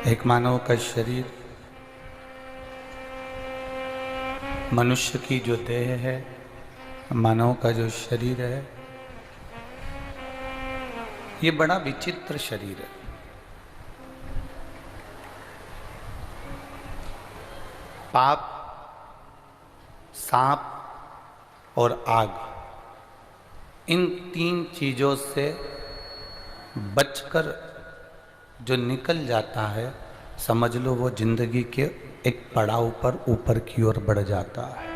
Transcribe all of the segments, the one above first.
एक मानव का शरीर, मनुष्य की जो देह है, मानव का जो शरीर है, ये बड़ा विचित्र शरीर है। पाप, सांप और आग, इन तीन चीजों से बचकर जो निकल जाता है, समझ लो वो जिंदगी के एक पड़ाव पर ऊपर की ओर बढ़ जाता है।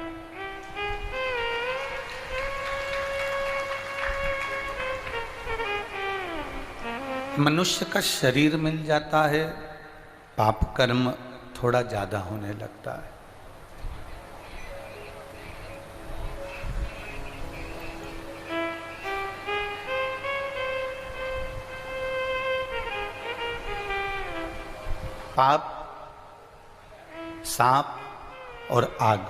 मनुष्य का शरीर मिल जाता है, पाप कर्म थोड़ा ज्यादा होने लगता है। पाप, सांप और आग,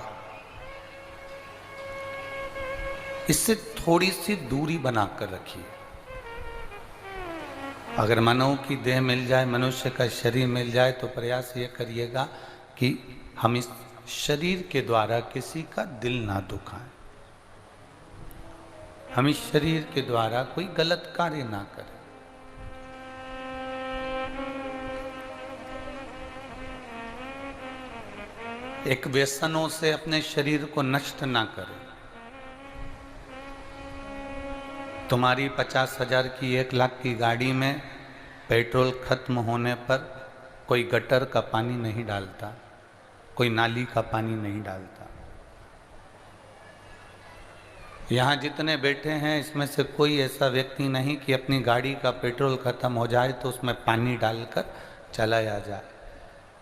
इससे थोड़ी सी दूरी बनाकर रखिए। अगर मानव की देह मिल जाए, मनुष्य का शरीर मिल जाए, तो प्रयास ये करिएगा कि हम इस शरीर के द्वारा किसी का दिल ना दुखाएं, हम इस शरीर के द्वारा कोई गलत कार्य ना करें। एक व्यसनों से अपने शरीर को नष्ट ना करें। तुम्हारी 50,000 की 1,00,000 की गाड़ी में पेट्रोल खत्म होने पर कोई गटर का पानी नहीं डालता, कोई नाली का पानी नहीं डालता। यहाँ जितने बैठे हैं, इसमें से कोई ऐसा व्यक्ति नहीं कि अपनी गाड़ी का पेट्रोल खत्म हो जाए तो उसमें पानी डालकर चलाया जाए।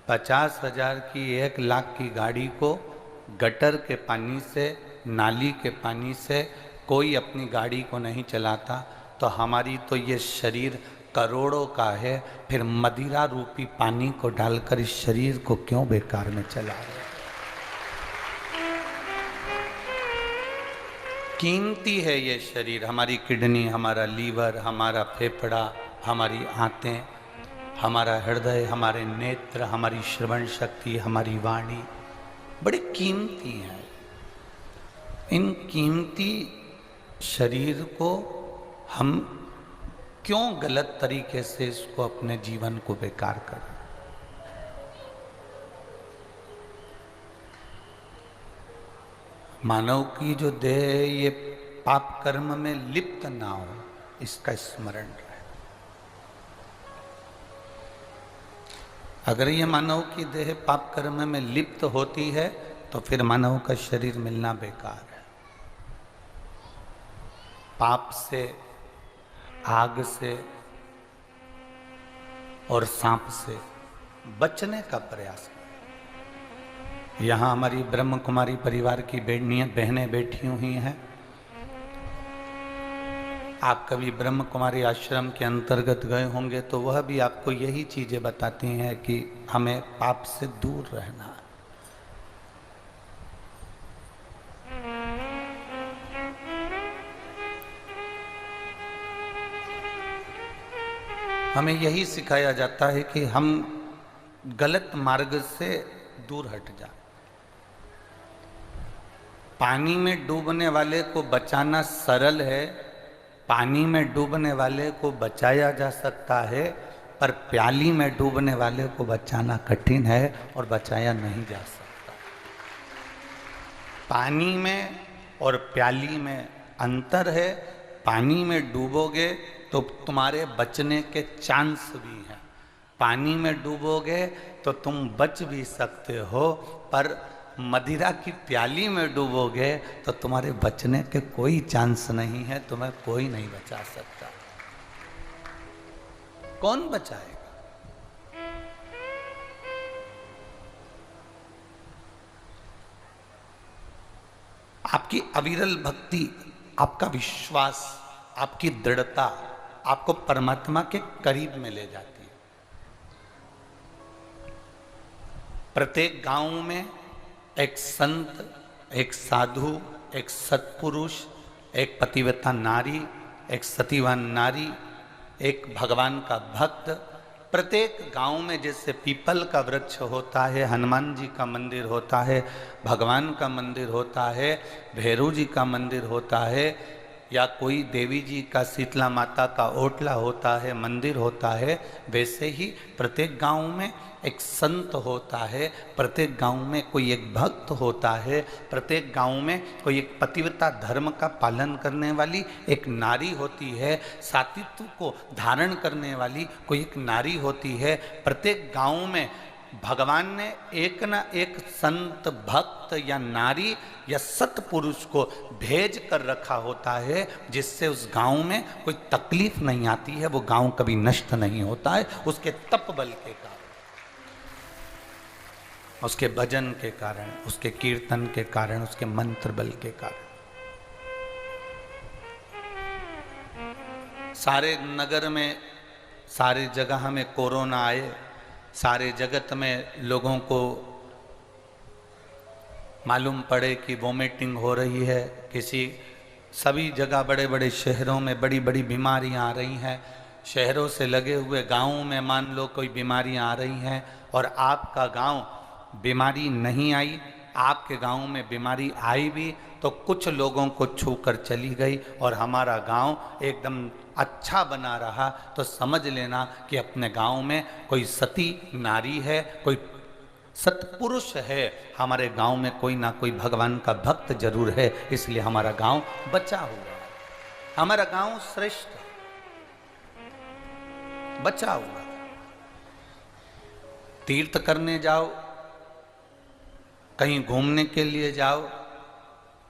50,000 की 1,00,000 की गाड़ी को गटर के पानी से, नाली के पानी से कोई अपनी गाड़ी को नहीं चलाता, तो हमारी तो ये शरीर करोड़ों का है, फिर मदिरा रूपी पानी को डालकर इस शरीर को क्यों बेकार में चला रहे? कीमती है ये शरीर, हमारी किडनी, हमारा लीवर, हमारा फेफड़ा, हमारी आंतें, हमारा हृदय, हमारे नेत्र, हमारी श्रवण शक्ति, हमारी वाणी बड़ी कीमती है। इन कीमती शरीर को हम क्यों गलत तरीके से इसको अपने जीवन को बेकार करें? मानव की जो देह है, ये पाप कर्म में लिप्त ना हो, इसका स्मरण रहे। अगर ये मानव की देह पाप कर्म में लिप्त होती है, तो फिर मानव का शरीर मिलना बेकार है। पाप से, आग से और सांप से बचने का प्रयास करें। यहाँ हमारी ब्रह्म कुमारी परिवार की बहनें बैठी हुई हैं। आप कभी ब्रह्म कुमारी आश्रम के अंतर्गत गए होंगे तो वह भी आपको यही चीजें बताती हैं कि हमें पाप से दूर रहना है। हमें यही सिखाया जाता है कि हम गलत मार्ग से दूर हट जाए। पानी में डूबने वाले को बचाना सरल है, पानी में डूबने वाले को बचाया जा सकता है, पर प्याली में डूबने वाले को बचाना कठिन है और बचाया नहीं जा सकता। पानी में और प्याली में अंतर है। पानी में डूबोगे तो तुम्हारे बचने के चांस भी हैं, पानी में डूबोगे तो तुम बच भी सकते हो, पर मदिरा की प्याली में डूबोगे तो तुम्हारे बचने के कोई चांस नहीं है, तुम्हें कोई नहीं बचा सकता। कौन बचाएगा? आपकी अविरल भक्ति, आपका विश्वास, आपकी दृढ़ता आपको परमात्मा के करीब में ले जाती है। प्रत्येक गांव में एक संत, एक साधु, एक सत्पुरुष, एक पतिव्रता नारी, एक सतीवान नारी, एक भगवान का भक्त, प्रत्येक गांव में जैसे पीपल का वृक्ष होता है, हनुमान जी का मंदिर होता है, भगवान का मंदिर होता है, भैरव जी का मंदिर होता है, या कोई देवी जी का, शीतला माता का ओटला होता है, मंदिर होता है, वैसे ही प्रत्येक गांव में एक संत होता है, प्रत्येक गांव में कोई एक भक्त होता है, प्रत्येक गांव में कोई एक पतिव्रता धर्म का पालन करने वाली एक नारी होती है, सातित्व को धारण करने वाली कोई एक नारी होती है। प्रत्येक गांव में भगवान ने एक न एक संत, भक्त या नारी या सत्पुरुष को भेज कर रखा होता है, जिससे उस गांव में कोई तकलीफ नहीं आती है, वो गांव कभी नष्ट नहीं होता है, उसके तप बल के कारण, उसके भजन के कारण, उसके कीर्तन के कारण, उसके मंत्र बल के कारण। सारे नगर में, सारी जगह में कोरोना आए, सारे जगत में लोगों को मालूम पड़े कि वोमिटिंग हो रही है, सभी जगह बड़े बड़े शहरों में बड़ी बड़ी बीमारियां आ रही हैं, शहरों से लगे हुए गांवों में मान लो कोई बीमारियां आ रही हैं, और आपका गांव बीमारी नहीं आई, आपके गांव में बीमारी आई भी तो कुछ लोगों को छू कर चली गई, और हमारा गांव एकदम अच्छा बना रहा, तो समझ लेना कि अपने गांव में कोई सती नारी है, कोई सत्पुरुष है, हमारे गांव में कोई ना कोई भगवान का भक्त जरूर है, इसलिए हमारा गांव बचा हुआ है, हमारा गांव श्रेष्ठ बचा हुआ है। तीर्थ करने जाओ, कहीं घूमने के लिए जाओ,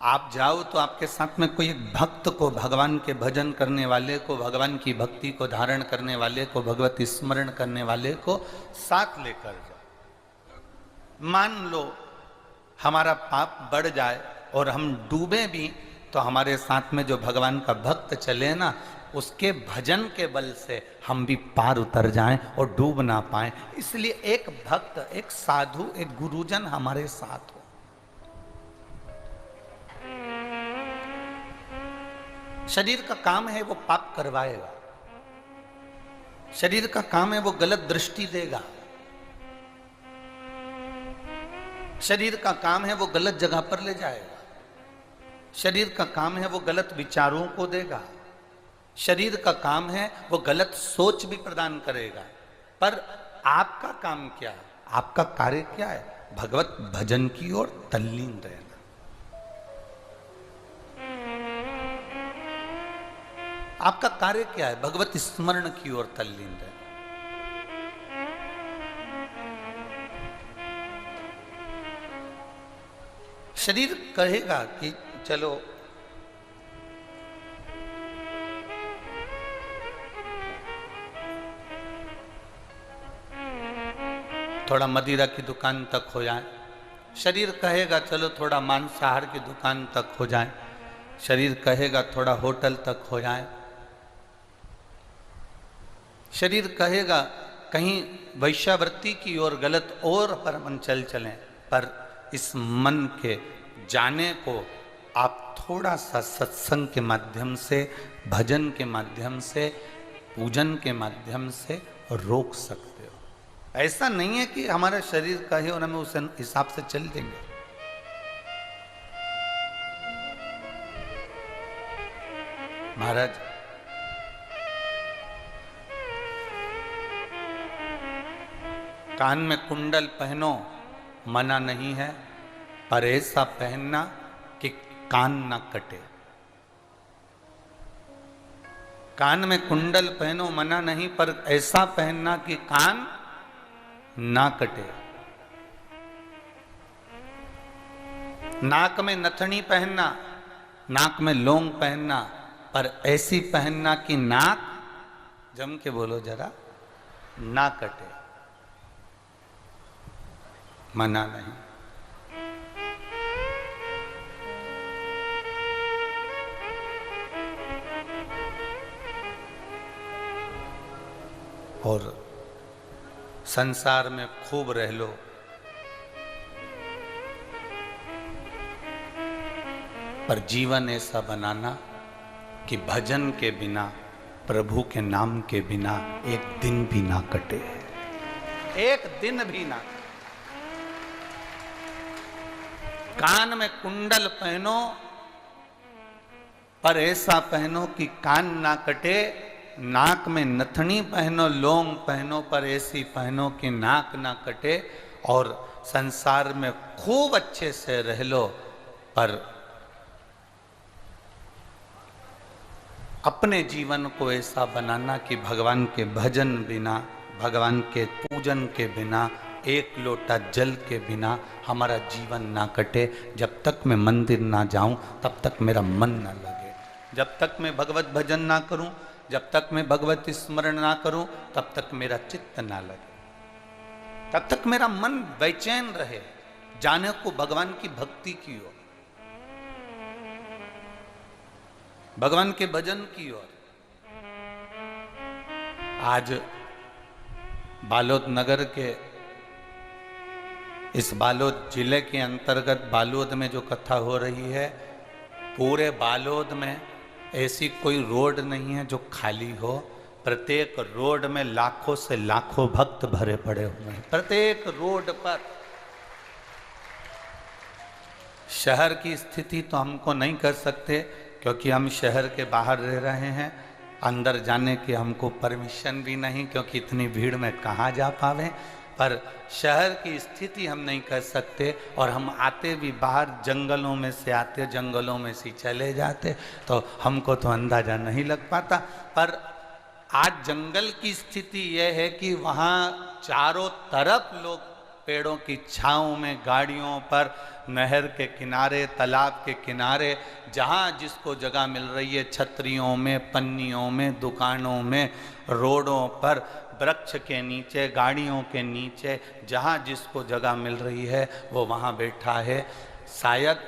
आप जाओ तो आपके साथ में कोई एक भक्त को, भगवान के भजन करने वाले को, भगवान की भक्ति को धारण करने वाले को, भगवत स्मरण करने वाले को साथ लेकर जाओ। मान लो हमारा पाप बढ़ जाए और हम डूबे भी, तो हमारे साथ में जो भगवान का भक्त चले ना, उसके भजन के बल से हम भी पार उतर जाएं और डूब ना पाएं। इसलिए एक भक्त, एक साधु, एक गुरुजन हमारे साथ हो। शरीर का काम है वो पाप करवाएगा, शरीर का काम है वो गलत दृष्टि देगा, शरीर का काम है वो गलत जगह पर ले जाएगा, शरीर का काम है वो गलत विचारों को देगा, शरीर का काम है वो गलत सोच भी प्रदान करेगा। पर आपका काम क्या है, आपका कार्य क्या है? भगवत भजन की ओर तल्लीन रहना। आपका कार्य क्या है? भगवत स्मरण की ओर तल्लीन रहना। शरीर कहेगा कि चलो थोड़ा मदिरा की दुकान तक हो जाए, शरीर कहेगा चलो थोड़ा मांसाहार की दुकान तक हो जाए, शरीर कहेगा थोड़ा होटल तक हो जाए, शरीर कहेगा कहीं वैश्यावृत्ति की ओर गलत और पर मन चलें। पर इस मन के जाने को आप थोड़ा सा सत्संग के माध्यम से, भजन के माध्यम से, पूजन के माध्यम से रोक सकते हो। ऐसा नहीं है कि हमारा शरीर कहे और हमें उस हिसाब से चल देंगे। महाराज कान में कुंडल पहनो मना नहीं है, पर ऐसा पहनना कि कान ना कटे। कान में कुंडल पहनो मना नहीं, पर ऐसा पहनना कि कान ना कटे। नाक में नथनी पहनना, नाक में लौंग पहनना, पर ऐसी पहनना कि नाक, जम के बोलो जरा, ना कटे। मना नहीं। और संसार में खूब रह लो, पर जीवन ऐसा बनाना कि भजन के बिना प्रभु के नाम के बिना एक दिन भी ना कटे, एक दिन भी ना। कान में कुंडल पहनो पर ऐसा पहनो कि कान ना कटे, नाक में नथनी पहनो, लौंग पहनो पर ऐसी पहनो कि नाक ना कटे, और संसार में खूब अच्छे से रह लो पर अपने जीवन को ऐसा बनाना कि भगवान के भजन बिना, भगवान के पूजन के बिना, एक लोटा जल के बिना हमारा जीवन ना कटे। जब तक मैं मंदिर ना जाऊं तब तक मेरा मन ना लगे, जब तक मैं भगवत भजन ना करूं, जब तक मैं भगवत स्मरण ना करूं तब तक मेरा चित्त ना लगे, तब तक मेरा मन बेचैन रहे जाने को भगवान की भक्ति की ओर, भगवान के भजन की ओर। आज बालोद नगर के, इस बालोद जिले के अंतर्गत बालोद में जो कथा हो रही है, पूरे बालोद में ऐसी कोई रोड नहीं है जो खाली हो। प्रत्येक रोड में लाखों से लाखों भक्त भरे पड़े हुए हैं, प्रत्येक रोड पर। शहर की स्थिति तो हमको नहीं कर सकते क्योंकि हम शहर के बाहर रह रहे हैं, अंदर जाने की हमको परमिशन भी नहीं क्योंकि इतनी भीड़ में कहाँ जा पावे। पर शहर की स्थिति हम नहीं कर सकते, और हम आते भी बाहर जंगलों में से आते, जंगलों में से चले जाते, तो हमको तो अंदाजा नहीं लग पाता। पर आज जंगल की स्थिति यह है कि वहाँ चारों तरफ लोग पेड़ों की छांव में, गाड़ियों पर, नहर के किनारे, तालाब के किनारे, जहाँ जिसको जगह मिल रही है, छतरियों में, पन्नियों में, दुकानों में, रोडों पर, वृक्ष के नीचे, गाड़ियों के नीचे, जहाँ जिसको जगह मिल रही है वो वहाँ बैठा है। शायद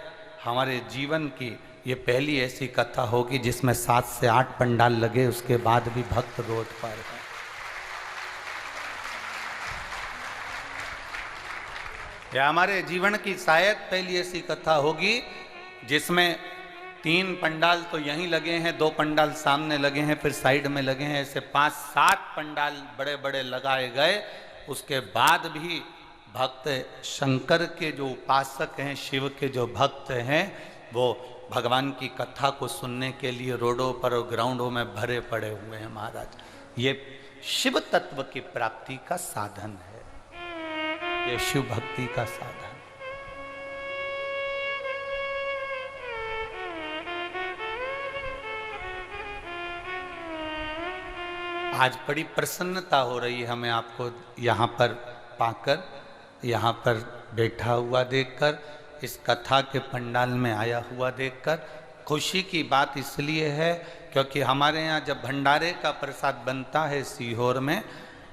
हमारे जीवन की ये पहली ऐसी कथा होगी जिसमें 7 से 8 पंडाल लगे, उसके बाद भी भक्त रोड पर हैं। यह हमारे जीवन की शायद पहली ऐसी कथा होगी जिसमें 3 पंडाल तो यहीं लगे हैं, 2 पंडाल सामने लगे हैं, फिर साइड में लगे हैं, ऐसे 5-7 पंडाल बड़े बड़े लगाए गए। उसके बाद भी भक्त शंकर के जो उपासक हैं, शिव के जो भक्त हैं, वो भगवान की कथा को सुनने के लिए रोडों पर और ग्राउंडों में भरे पड़े हुए हैं। महाराज, ये शिव तत्व की प्राप्ति का साधन है, ये शिव भक्ति का साधन। आज बड़ी प्रसन्नता हो रही है हमें आपको यहाँ पर पाकर, यहाँ पर बैठा हुआ देखकर, इस कथा के पंडाल में आया हुआ देखकर। खुशी की बात इसलिए है क्योंकि हमारे यहाँ जब भंडारे का प्रसाद बनता है सीहोर में,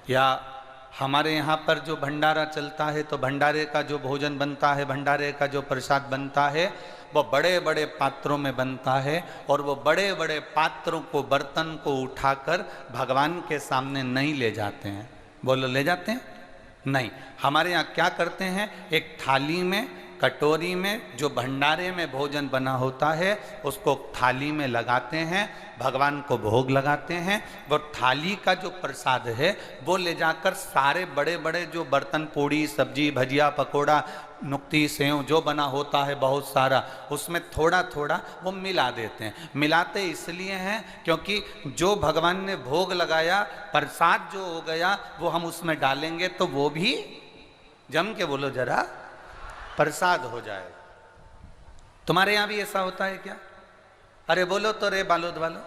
या हमारे यहाँ पर जो भंडारा चलता है, तो भंडारे का जो भोजन बनता है, भंडारे का जो प्रसाद बनता है, वो बड़े बड़े पात्रों में बनता है, और वो बड़े बड़े पात्रों को, बर्तन को उठाकर भगवान के सामने नहीं ले जाते हैं। बोलो, ले जाते हैं? नहीं। हमारे यहाँ क्या करते हैं, एक थाली में, कटोरी में जो भंडारे में भोजन बना होता है उसको थाली में लगाते हैं, भगवान को भोग लगाते हैं। वो थाली का जो प्रसाद है वो ले जाकर सारे बड़े बड़े जो बर्तन, पूड़ी, सब्जी, भजिया, पकोड़ा, नुक्ती, सेव जो बना होता है बहुत सारा, उसमें थोड़ा थोड़ा वो मिला देते हैं। मिलाते इसलिए हैं क्योंकि जो भगवान ने भोग लगाया, प्रसाद जो हो गया, वो हम उसमें डालेंगे तो वो भी जम के, बोलो जरा, प्रसाद हो जाए। तुम्हारे यहाँ भी ऐसा होता है क्या? अरे बोलो तो रे बालोद वालों,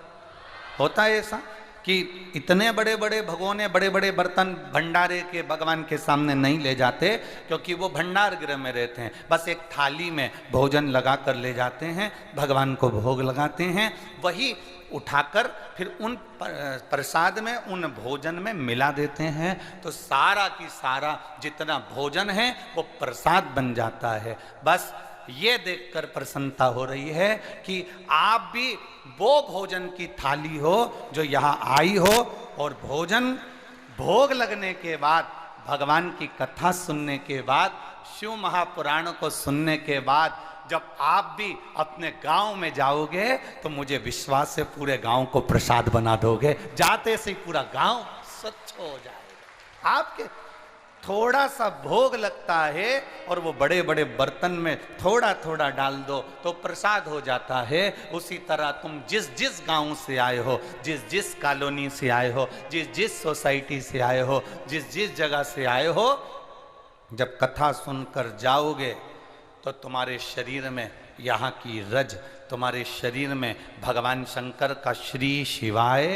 होता है ऐसा कि इतने बड़े बड़े भगोने, बड़े बड़े बर्तन भंडारे के भगवान के सामने नहीं ले जाते क्योंकि वो भंडार गृह में रहते हैं। बस एक थाली में भोजन लगा कर ले जाते हैं, भगवान को भोग लगाते हैं, वही उठाकर फिर उन प्रसाद में, उन भोजन में मिला देते हैं, तो सारा की सारा जितना भोजन है वो प्रसाद बन जाता है। बस ये देखकर प्रसन्नता हो रही है कि आप भी वो भोजन की थाली हो जो यहाँ आई हो, और भोजन भोग लगने के बाद, भगवान की कथा सुनने के बाद, शिव महापुराण को सुनने के बाद, जब आप भी अपने गांव में जाओगे तो मुझे विश्वास है पूरे गांव को प्रसाद बना दोगे, जाते से ही पूरा गांव स्वच्छ हो जाएगा। आपके थोड़ा सा भोग लगता है और वो बड़े बड़े बर्तन में थोड़ा थोड़ा डाल दो तो प्रसाद हो जाता है। उसी तरह तुम जिस जिस गांव से आए हो, जिस जिस कॉलोनी से आए हो, जिस जिस सोसाइटी से आए हो, जिस जिस जगह से आए हो, जब कथा सुनकर जाओगे तो तुम्हारे शरीर में यहाँ की रज, तुम्हारे शरीर में भगवान शंकर का श्री शिवाय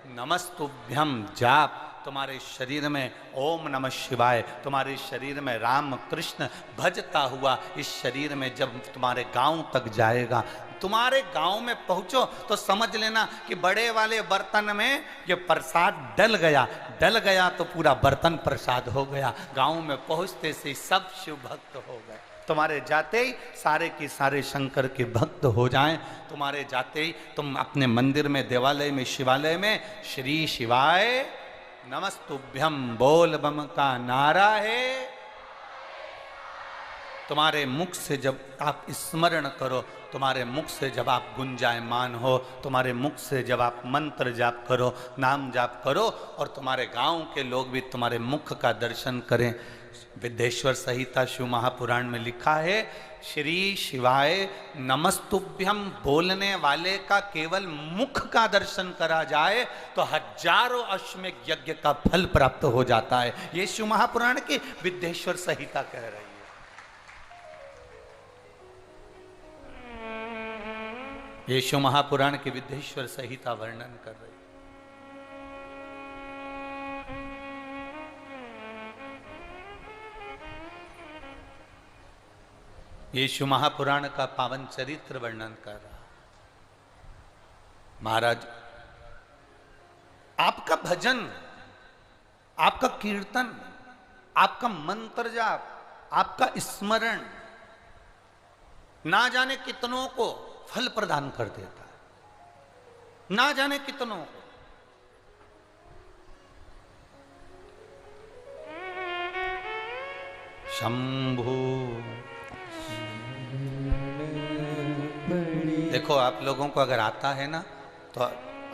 नमस्तुभ्यम जाप, तुम्हारे शरीर में ओम नमः शिवाय, तुम्हारे शरीर में राम कृष्ण भजता हुआ इस शरीर में जब तुम्हारे गांव तक जाएगा, तुम्हारे गांव में पहुंचो तो समझ लेना कि बड़े वाले बर्तन में ये प्रसाद डल गया तो पूरा बर्तन प्रसाद हो गया। गांव में पहुंचते से सब शिव भक्त हो गए। तुम्हारे जाते ही सारे के सारे शंकर के भक्त हो जाएं। तुम्हारे जाते ही तुम अपने मंदिर में, देवालय में, शिवालय में श्री शिवाय नमस्तुभ्यम बोल बम का नारा है। तुम्हारे मुख से जब आप स्मरण करो, तुम्हारे मुख से जब आप गुंजायमान हो, तुम्हारे मुख से जब आप मंत्र जाप करो, नाम जाप करो और तुम्हारे गांव के लोग भी तुम्हारे मुख का दर्शन करें। विद्येश्वर संहिता शिव महापुराण में लिखा है, श्री शिवाय नमस्तुभ्यम बोलने वाले का केवल मुख का दर्शन करा जाए तो हजारों अश्वमेघ यज्ञ का फल प्राप्त हो जाता है। ये शिव महापुराण की विद्येश्वर संहिता कह रही है। ये शिव महापुराण की विद्येश्वर संहिता वर्णन कर रही है। ये शिव महापुराण का पावन चरित्र वर्णन कर रहा। महाराज, आपका भजन, आपका कीर्तन, आपका मंत्र जाप, आपका स्मरण ना जाने कितनों को फल प्रदान कर देता है, ना जाने कितनों को। शंभु देखो, आप लोगों को अगर आता है ना तो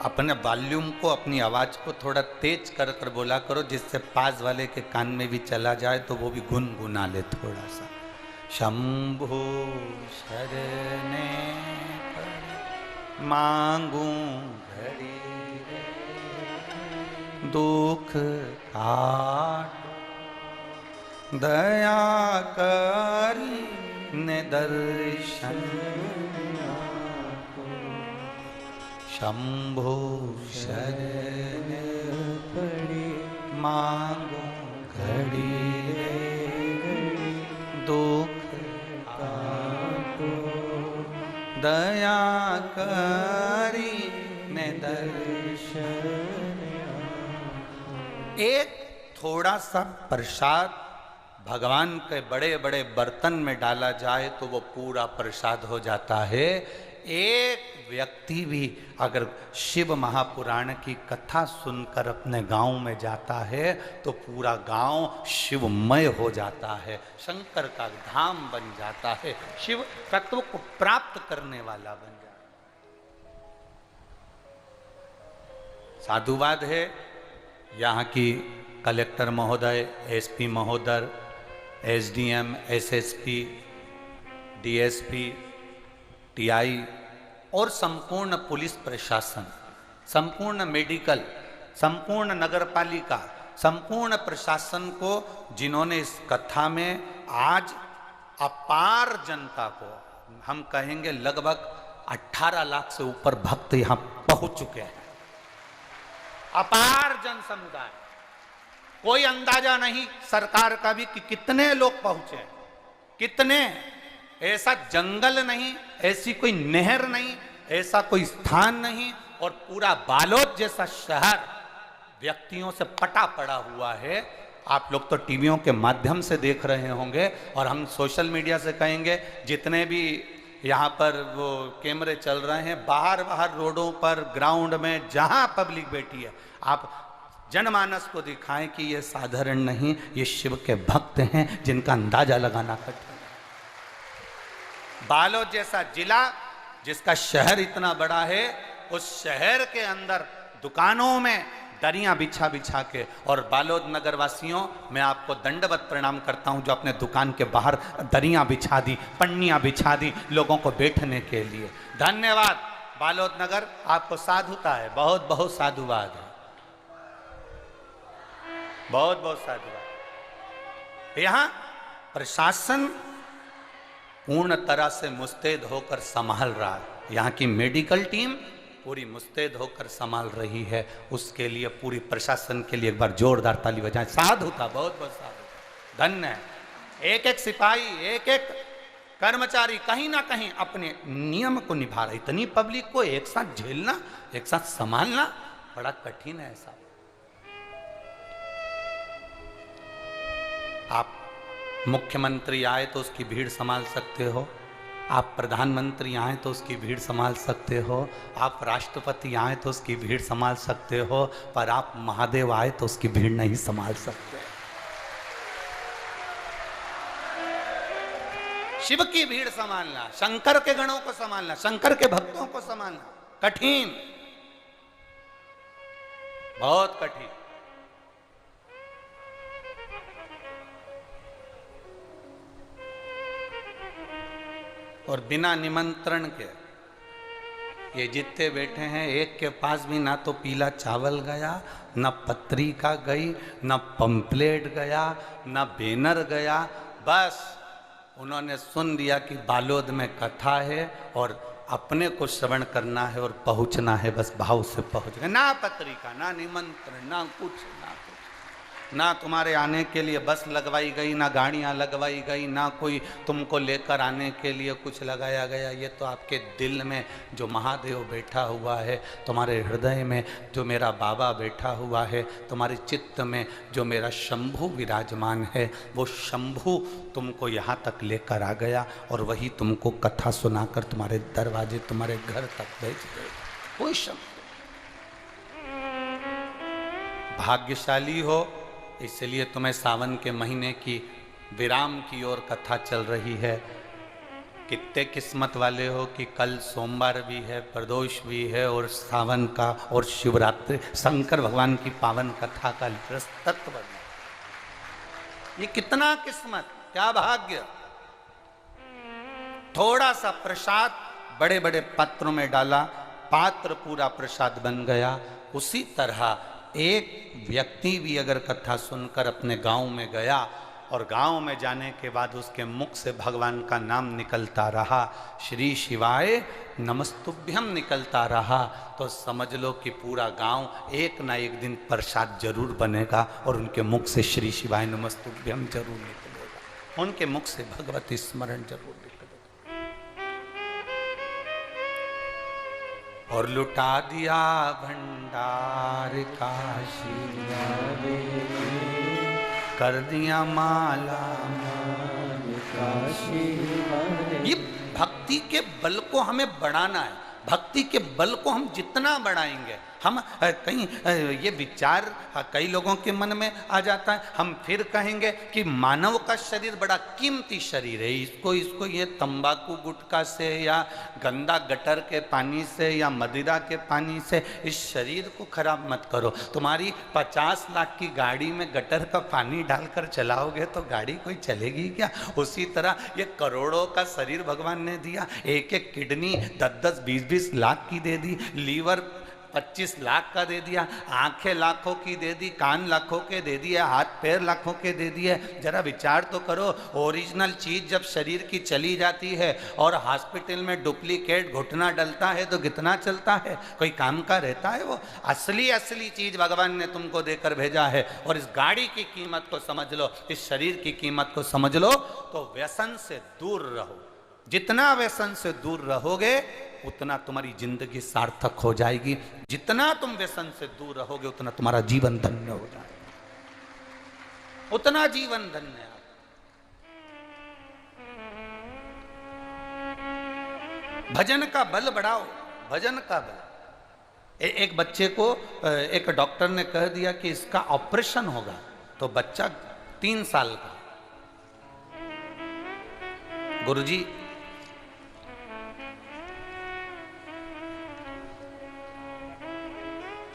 अपने वॉल्यूम को, अपनी आवाज को थोड़ा तेज कर कर बोला करो, जिससे पास वाले के कान में भी चला जाए तो वो भी गुनगुना ले थोड़ा सा। शंभु शरणे मांगू घड़ी दुख काट, दया करी ने दर्शन। शंभु शरण पड़ी मांगो घड़ी दुख काटो, दया करी ने दर्शन। एक थोड़ा सा प्रसाद भगवान के बड़े बड़े बर्तन में डाला जाए तो वो पूरा प्रसाद हो जाता है। एक व्यक्ति भी अगर शिव महापुराण की कथा सुनकर अपने गांव में जाता है तो पूरा गांव शिवमय हो जाता है, शंकर का धाम बन जाता है, शिव तत्व को प्राप्त करने वाला बन जाता है। साधुवाद है यहाँ की कलेक्टर महोदय, एसपी महोदय, एसडीएम, एसएसपी, डीएसपी, टीआई और संपूर्ण पुलिस प्रशासन, संपूर्ण मेडिकल, संपूर्ण नगरपालिका, संपूर्ण प्रशासन को, जिन्होंने इस कथा में आज अपार जनता को, हम कहेंगे लगभग 18 लाख से ऊपर भक्त यहां पहुंच चुके हैं। अपार जन समुदाय, कोई अंदाजा नहीं सरकार का भी कि कितने लोग पहुंचे, कितने। ऐसा जंगल नहीं, ऐसी कोई नहर नहीं, ऐसा कोई स्थान नहीं और पूरा बालोद जैसा शहर व्यक्तियों से पटा पड़ा हुआ है। आप लोग तो टीवियों के माध्यम से देख रहे होंगे और हम सोशल मीडिया से कहेंगे, जितने भी यहाँ पर वो कैमरे चल रहे हैं, बाहर बाहर रोडों पर, ग्राउंड में, जहाँ पब्लिक बैठी है, आप जनमानस को दिखाएं कि ये साधारण नहीं, ये शिव के भक्त हैं जिनका अंदाजा लगाना कठिन। बालोद जैसा जिला जिसका शहर इतना बड़ा है, उस शहर के अंदर दुकानों में दरियां बिछा बिछा के, और बालोद नगर वासियों मैं आपको दंडवत प्रणाम करता हूं जो अपने दुकान के बाहर दरियां बिछा दी, पन्नियां बिछा दी लोगों को बैठने के लिए। धन्यवाद बालोद नगर, आपको साधुता है, बहुत बहुत साधुवाद है, बहुत बहुत साधुवाद। यहां प्रशासन पूर्ण तरह से मुस्तैद होकर संभाल रहा है, यहाँ की मेडिकल टीम पूरी मुस्तैद होकर संभाल रही है, उसके लिए पूरी प्रशासन के लिए एक बार जोरदार ताली बजाएं। साधु था, बहुत बहुत साधु, धन्य है। एक एक सिपाही, एक एक कर्मचारी कहीं ना कहीं अपने नियम को निभा रहा। इतनी पब्लिक को एक साथ झेलना, एक साथ संभालना बड़ा कठिन है। ऐसा आप मुख्यमंत्री आए तो उसकी भीड़ संभाल सकते हो, आप प्रधानमंत्री आए तो उसकी भीड़ संभाल सकते हो, आप राष्ट्रपति आए तो उसकी भीड़ संभाल सकते हो, पर आप महादेव आए तो उसकी भीड़ नहीं संभाल सकते। शिव की भीड़ संभालना, शंकर के गणों को संभालना, शंकर के भक्तों को संभालना कठिन, बहुत कठिन। और बिना निमंत्रण के ये जितने बैठे हैं, एक के पास भी ना तो पीला चावल गया, ना पत्रिका गई, ना पंपलेट गया, ना बैनर गया। बस उन्होंने सुन लिया कि बालोद में कथा है और अपने को श्रवण करना है और पहुंचना है, बस भाव से पहुंच गए। ना पत्रिका, ना निमंत्रण, ना कुछ, ना तुम्हारे आने के लिए बस लगवाई गई, ना गाड़ियां लगवाई गई, ना कोई तुमको लेकर आने के लिए कुछ लगाया गया। ये तो आपके दिल में जो महादेव बैठा हुआ है, तुम्हारे हृदय में जो मेरा बाबा बैठा हुआ है, तुम्हारे चित्त में जो मेरा शंभु विराजमान है, वो शंभु तुमको यहाँ तक लेकर आ गया और वही तुमको कथा सुनाकर तुम्हारे दरवाजे, तुम्हारे घर तक भेज गए। कोई शंभु, भाग्यशाली हो, इसलिए तुम्हें सावन के महीने की विराम की ओर कथा चल रही है। कितने किस्मत वाले हो कि कल सोमवार भी है, प्रदोष भी है और सावन का और शिवरात्रि, शंकर भगवान की पावन कथा का तत्व है। ये कितना किस्मत, क्या भाग्य। थोड़ा सा प्रसाद बड़े बड़े पात्रों में डाला, पात्र पूरा प्रसाद बन गया। उसी तरह एक व्यक्ति भी अगर कथा सुनकर अपने गांव में गया और गांव में जाने के बाद उसके मुख से भगवान का नाम निकलता रहा, श्री शिवाय नमस्तुभ्यम निकलता रहा, तो समझ लो कि पूरा गांव एक ना एक दिन प्रसाद जरूर बनेगा और उनके मुख से श्री शिवाय नमस्तुभ्यम जरूर निकलेगा, उनके मुख से भगवती स्मरण जरूर निकलेगा। और लुटा दिया भंडार काशी कर दिया माला काशी। ये भक्ति के बल को हमें बढ़ाना है, भक्ति के बल को हम जितना बढ़ाएंगे, हम कहीं ये विचार कई लोगों के मन में आ जाता है, हम फिर कहेंगे कि मानव का शरीर बड़ा कीमती शरीर है, इसको ये तंबाकू गुटखा से या गंदा गटर के पानी से या मदिरा के पानी से इस शरीर को खराब मत करो। तुम्हारी 50 लाख की गाड़ी में गटर का पानी डालकर चलाओगे तो गाड़ी कोई चलेगी क्या? उसी तरह ये करोड़ों का शरीर भगवान ने दिया, एक एक किडनी 10-10, 20-20 लाख की दे दी, लीवर 25 लाख का दे दिया, आंखें लाखों की दे दी, कान लाखों के दे दिए, हाथ पैर लाखों के दे दिए। जरा विचार तो करो, ओरिजिनल चीज जब शरीर की चली जाती है और हॉस्पिटल में डुप्लीकेट घुटना डलता है तो कितना चलता है, कोई काम का रहता है? वो असली चीज भगवान ने तुमको देकर भेजा है। और इस गाड़ी की कीमत को समझ लो, इस शरीर की कीमत को समझ लो, तो व्यसन से दूर रहो। जितना व्यसन से दूर रहोगे उतना तुम्हारी जिंदगी सार्थक हो जाएगी, जितना तुम व्यसन से दूर रहोगे उतना तुम्हारा जीवन धन्य हो जाएगा, उतना जीवन धन्य। भजन का बल बढ़ाओ, भजन का बल। एक बच्चे को एक डॉक्टर ने कह दिया कि इसका ऑपरेशन होगा, तो बच्चा 3 साल का, गुरुजी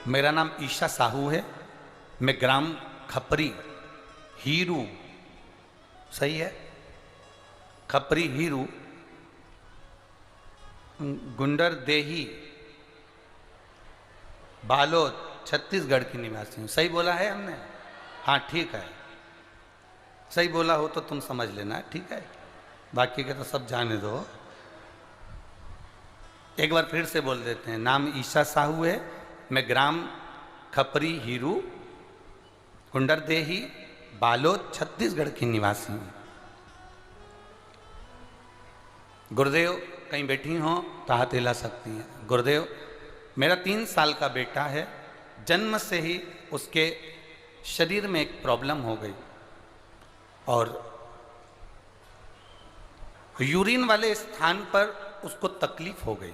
मेरा नाम ईशा साहू है, मैं ग्राम खपरी हीरू, सही है, खपरी हीरू गुंडर देही बालोद छत्तीसगढ़ की निवासी हूँ। सही बोला है हमने? हाँ ठीक है, सही बोला हो तो तुम समझ लेना, ठीक है, बाकी के तो सब जाने दो। एक बार फिर से बोल देते हैं। नाम ईशा साहू है, मैं ग्राम खपरी हीरू गुंडर देही बालोद छत्तीसगढ़ की निवासी हूँ। गुरुदेव कहीं बैठी हो तो हाथ हिला सकती हैं। गुरुदेव, मेरा 3 साल का बेटा है, जन्म से ही उसके शरीर में एक प्रॉब्लम हो गई और यूरिन वाले स्थान पर उसको तकलीफ हो गई।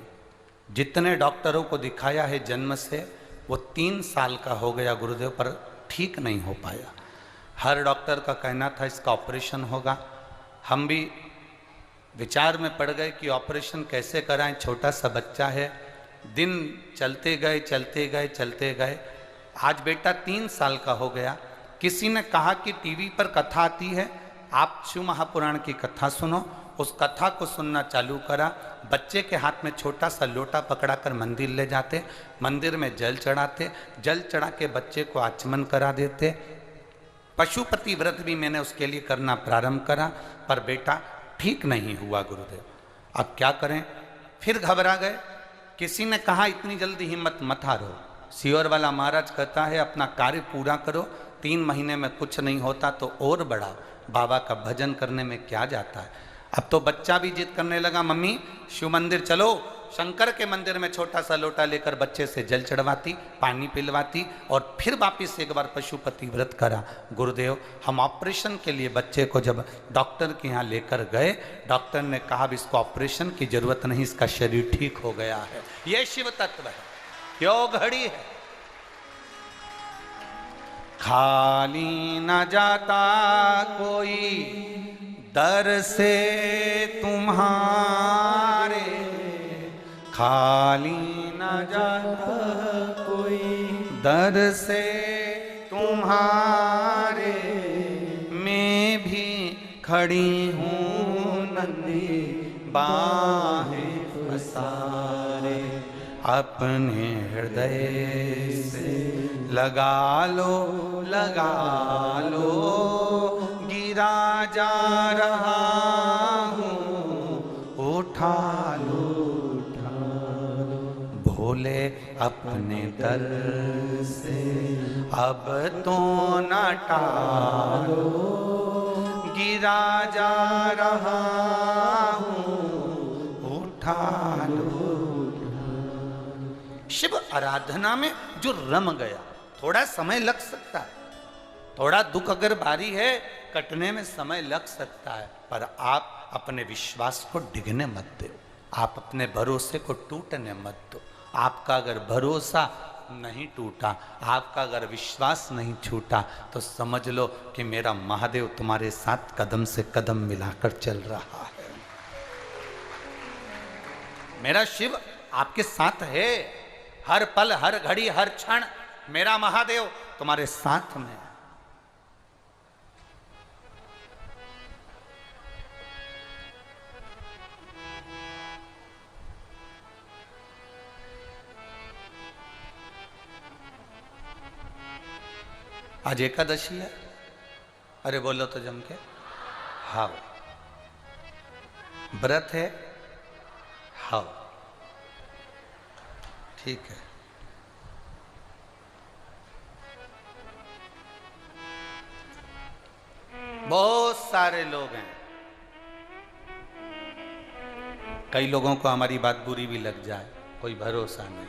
जितने डॉक्टरों को दिखाया है जन्म से, वो 3 साल का हो गया गुरुदेव, पर ठीक नहीं हो पाया। हर डॉक्टर का कहना था इसका ऑपरेशन होगा। हम भी विचार में पड़ गए कि ऑपरेशन कैसे कराएं, छोटा सा बच्चा है। दिन चलते गए चलते गए चलते गए, आज बेटा 3 साल का हो गया। किसी ने कहा कि टीवी पर कथा आती है, आप शिव महापुराण की कथा सुनो। उस कथा को सुनना चालू करा। बच्चे के हाथ में छोटा सा लोटा पकड़ाकर मंदिर ले जाते, मंदिर में जल चढ़ाते, जल चढ़ा के बच्चे को आचमन करा देते। पशुपति व्रत भी मैंने उसके लिए करना प्रारंभ करा, पर बेटा ठीक नहीं हुआ गुरुदेव। अब क्या करें? फिर घबरा गए। किसी ने कहा इतनी जल्दी हिम्मत मत हारो, सियोर वाला महाराज कहता है अपना कार्य पूरा करो, 3 महीने में कुछ नहीं होता तो और बढ़ाओ, बाबा का भजन करने में क्या जाता है। अब तो बच्चा भी जिद करने लगा, मम्मी शिव मंदिर चलो। शंकर के मंदिर में छोटा सा लोटा लेकर बच्चे से जल चढ़वाती, पानी पिलवाती और फिर वापिस एक बार पशुपति व्रत करा। गुरुदेव, हम ऑपरेशन के लिए बच्चे को जब डॉक्टर के यहाँ लेकर गए, डॉक्टर ने कहा अब इसको ऑपरेशन की जरूरत नहीं, इसका शरीर ठीक हो गया है। यह शिव तत्व है, क्यों घड़ी है। खाली न जाता कोई दर से तुम्हारे, खाली न जाता कोई दर से तुम्हारे, मैं भी खड़ी हूँ नंदी बाहें पसारे, अपने हृदय से लगा लो गिरा जा रहा हूँ, उठा लो भोले अपने दर से, अब तो न टालो, गिरा जा रहा हूँ, उठा लो। शिव आराधना में जो रम गया, थोड़ा समय लग सकता है, थोड़ा दुख अगर भारी है, कटने में समय लग सकता है, पर आप अपने विश्वास को डिगने मत दो, आप अपने भरोसे को टूटने मत दो। आपका अगर भरोसा नहीं टूटा, आपका अगर विश्वास नहीं छूटा, तो समझ लो कि मेरा महादेव तुम्हारे साथ कदम से कदम मिलाकर चल रहा है। मेरा शिव आपके साथ है, हर पल हर घड़ी हर क्षण मेरा महादेव तुम्हारे साथ में है। आज एकादशी है, अरे बोलो तो जम के, हाँ। व्रत है, हाँ, ठीक है। बहुत सारे लोग हैं, कई लोगों को हमारी बात बुरी भी लग जाए, कोई भरोसा नहीं,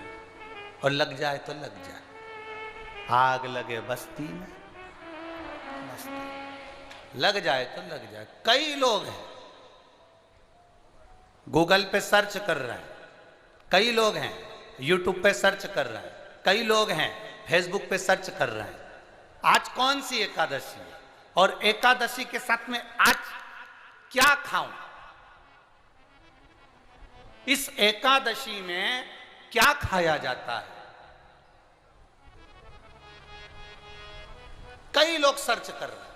और लग जाए तो लग जाए। आग लगे बस्ती में, लग जाए तो लग जाए। कई लोग हैं गूगल पे सर्च कर रहे हैं, कई लोग हैं यूट्यूब पे सर्च कर रहे हैं, कई लोग हैं फेसबुक पे सर्च कर रहे हैं आज कौन सी एकादशी है और एकादशी के साथ में आज क्या खाऊं, इस एकादशी में क्या खाया जाता है। कई लोग सर्च कर रहे हैं।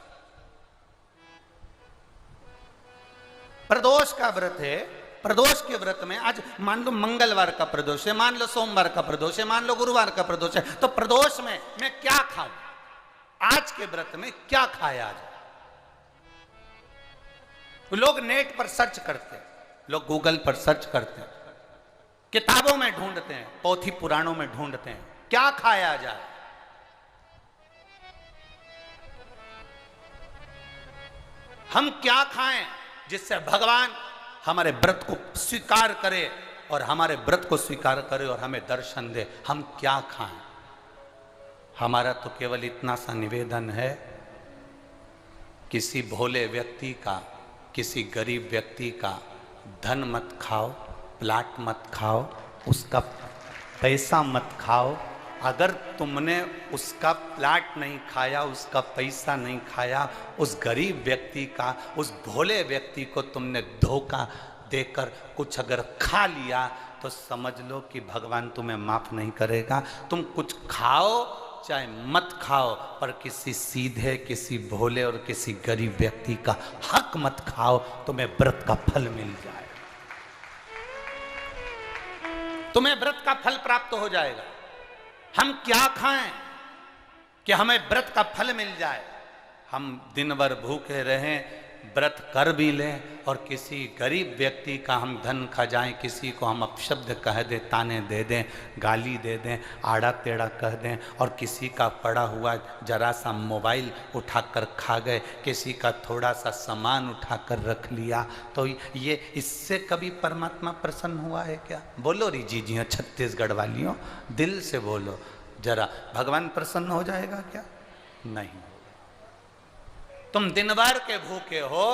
प्रदोष का व्रत है, प्रदोष के व्रत में आज मान लो मंगलवार का प्रदोष है, मान लो सोमवार का प्रदोष है, मान लो गुरुवार का प्रदोष है, तो प्रदोष में मैं क्या खाऊं, आज के व्रत में क्या खाया जाए। लोग नेट पर सर्च करते हैं, लोग गूगल पर सर्च करते हैं, किताबों में ढूंढते हैं, पोथी पुराणों में ढूंढते हैं क्या खाया जाए। हम क्या खाएं जिससे भगवान हमारे व्रत को स्वीकार करे और हमारे व्रत को स्वीकार करे और हमें दर्शन दे। हम क्या खाएं? हमारा तो केवल इतना सा निवेदन है, किसी भोले व्यक्ति का, किसी गरीब व्यक्ति का धन मत खाओ, प्लाट मत खाओ, उसका पैसा मत खाओ। अगर तुमने उसका प्लाट नहीं खाया, उसका पैसा नहीं खाया, उस गरीब व्यक्ति का, उस भोले व्यक्ति को तुमने धोखा देकर कुछ अगर खा लिया तो समझ लो कि भगवान तुम्हें माफ नहीं करेगा। तुम कुछ खाओ चाहे मत खाओ, पर किसी सीधे, किसी भोले और किसी गरीब व्यक्ति का हक मत खाओ, तुम्हें व्रत का फल मिल जाए, तुम्हें व्रत का फल प्राप्त हो जाएगा। हम क्या खाएं कि हमें व्रत का फल मिल जाए? हम दिन भर भूखे रहें, व्रत कर भी लें और किसी गरीब व्यक्ति का हम धन खा जाएं, किसी को हम अपशब्द कह दें, ताने दे दें, गाली दे दें, आड़ा टेढ़ा कह दें, और किसी का पड़ा हुआ जरा सा मोबाइल उठाकर खा गए, किसी का थोड़ा सा सामान उठाकर रख लिया, तो ये इससे कभी परमात्मा प्रसन्न हुआ है क्या? बोलो री जी छत्तीसगढ़ वालियों, दिल से बोलो जरा, भगवान प्रसन्न हो जाएगा क्या? नहीं। तुम दिन भर के भूखे हो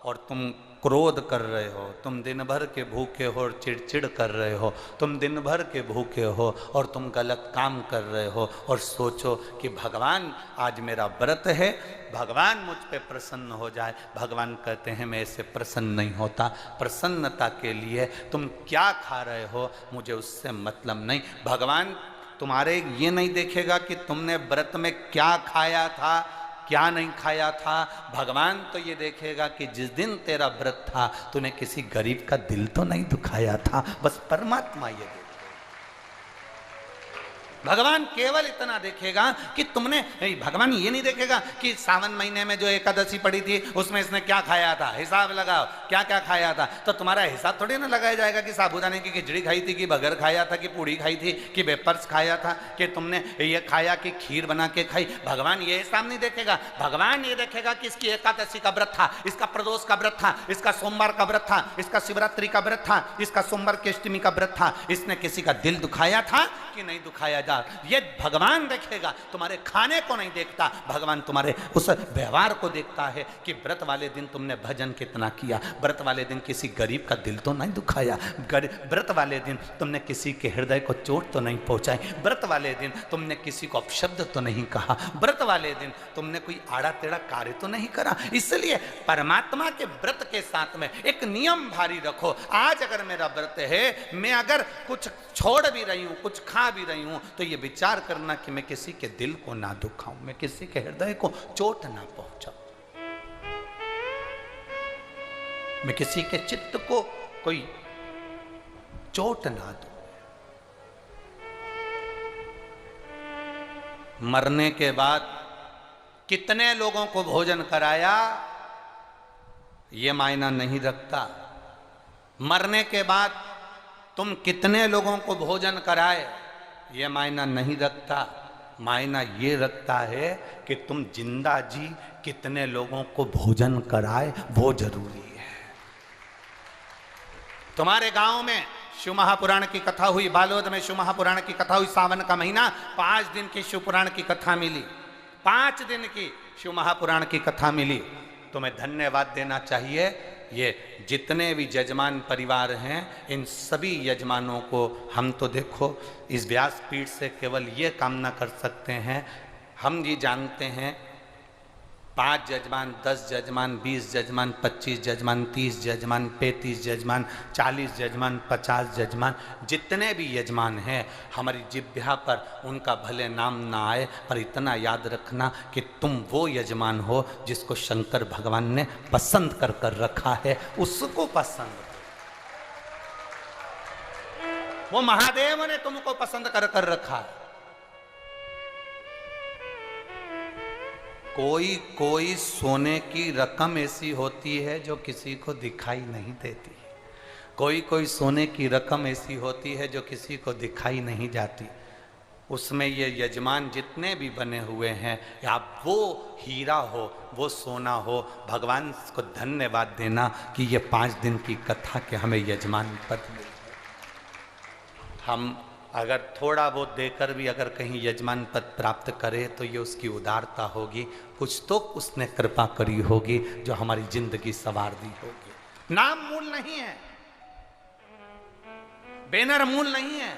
और तुम क्रोध कर रहे हो, तुम दिन भर के भूखे हो और चिड़चिड़ कर रहे हो, तुम दिन भर के भूखे हो और तुम गलत काम कर रहे हो और सोचो कि भगवान आज मेरा व्रत है, भगवान मुझ पे प्रसन्न हो जाए। भगवान कहते हैं मैं ऐसे प्रसन्न नहीं होता। प्रसन्नता के लिए तुम क्या खा रहे हो मुझे उससे मतलब नहीं। भगवान तुम्हारे ये नहीं देखेगा कि तुमने व्रत में क्या खाया था, क्या नहीं खाया था। भगवान तो ये देखेगा कि जिस दिन तेरा व्रत था तूने किसी गरीब का दिल तो नहीं दुखाया था। बस परमात्मा ये देखेगा। भगवान केवल इतना देखेगा कि तुमने, भगवान ये नहीं देखेगा कि सावन महीने में जो एकादशी पड़ी थी उसमें इसने क्या खाया था, हिसाब लगाओ क्या क्या खाया था। तो तुम्हारा हिसाब थोड़ी ना लगाया जाएगा कि साबूदाने की खिचड़ी खाई थी, कि बगर खाया था, कि पूड़ी खाई थी, कि वेपर्स खाया था, कि तुमने ये खाया कि खीर बना के खाई। भगवान ये हिसाब नहीं देखेगा। भगवान ये देखेगा कि इसकी एकादशी का व्रत था, इसका प्रदोष का व्रत था, इसका सोमवार का व्रत था, इसका शिवरात्रि का व्रत था, इसका सोमवार की अष्टमी का व्रत था, इसने किसी का दिल दुखाया था कि नहीं दुखाया। ये भगवान देखेगा, तुम्हारे खाने को नहीं देखता। भगवान तुम्हारे उस व्यवहार को देखता है कि व्रत वाले दिन तुमने भजन कितना किया, व्रत वाले दिन किसी गरीब का दिल तो नहीं दुखाया, व्रत वाले दिन तुमने किसी के हृदय को चोट तो नहीं पहुंचाई, व्रत वाले दिन तुमने किसी को अपशब्द तो नहीं कहा, व्रत वाले दिन तुमने कोई आड़ा टेढ़ा कार्य तो नहीं करा। इसलिए परमात्मा के व्रत के साथ में एक नियम भारी रखो। आज अगर मेरा व्रत है, मैं अगर कुछ छोड़ भी रही हूं, कुछ खा भी रही हूं, तो ये विचार करना कि मैं किसी के दिल को ना दुखाऊं, मैं किसी के हृदय को चोट ना पहुंचाऊं, मैं किसी के चित्त को कोई चोट ना दूं। मरने के बाद कितने लोगों को भोजन कराया ये मायना नहीं रखता। मरने के बाद तुम कितने लोगों को भोजन कराए ये मायना नहीं रखता। मायना ये रखता है कि तुम जिंदा जी कितने लोगों को भोजन कराए, वो जरूरी है। तुम्हारे गांव में शिव महापुराण की कथा हुई, बालोद में शिव महापुराण की कथा हुई, सावन का महीना, 5 दिन की शिव पुराण की कथा मिली, 5 दिन की शिव महापुराण की कथा मिली। तुम्हें धन्यवाद देना चाहिए। ये जितने भी यजमान परिवार हैं, इन सभी यजमानों को हम तो देखो इस व्यासपीठ से केवल ये कामना कर सकते हैं। हम ये जानते हैं 5 जजमान, 10 जजमान, 20 जजमान, 25 जजमान, 30 जजमान, 35 जजमान, 40 जजमान, 50 जजमान, जितने भी यजमान हैं हमारी जिह्वा पर उनका भले नाम ना आए, पर इतना याद रखना कि तुम वो यजमान हो जिसको शंकर भगवान ने पसंद कर कर रखा है, उसको पसंद, वो महादेव ने तुमको पसंद कर कर रखा है। कोई कोई सोने की रकम ऐसी होती है जो किसी को दिखाई नहीं देती, कोई कोई सोने की रकम ऐसी होती है जो किसी को दिखाई नहीं जाती। उसमें ये यजमान जितने भी बने हुए हैं, आप वो हीरा हो, वो सोना हो, भगवान को धन्यवाद देना कि ये 5 दिन की कथा के हमें यजमान पद मिले। हम अगर थोड़ा बहुत देकर भी अगर कहीं यजमान पद प्राप्त करे तो ये उसकी उदारता होगी, कुछ तो उसने कृपा करी होगी जो हमारी जिंदगी संवार दी होगी। नाम मूल नहीं है, बैनर मूल नहीं है,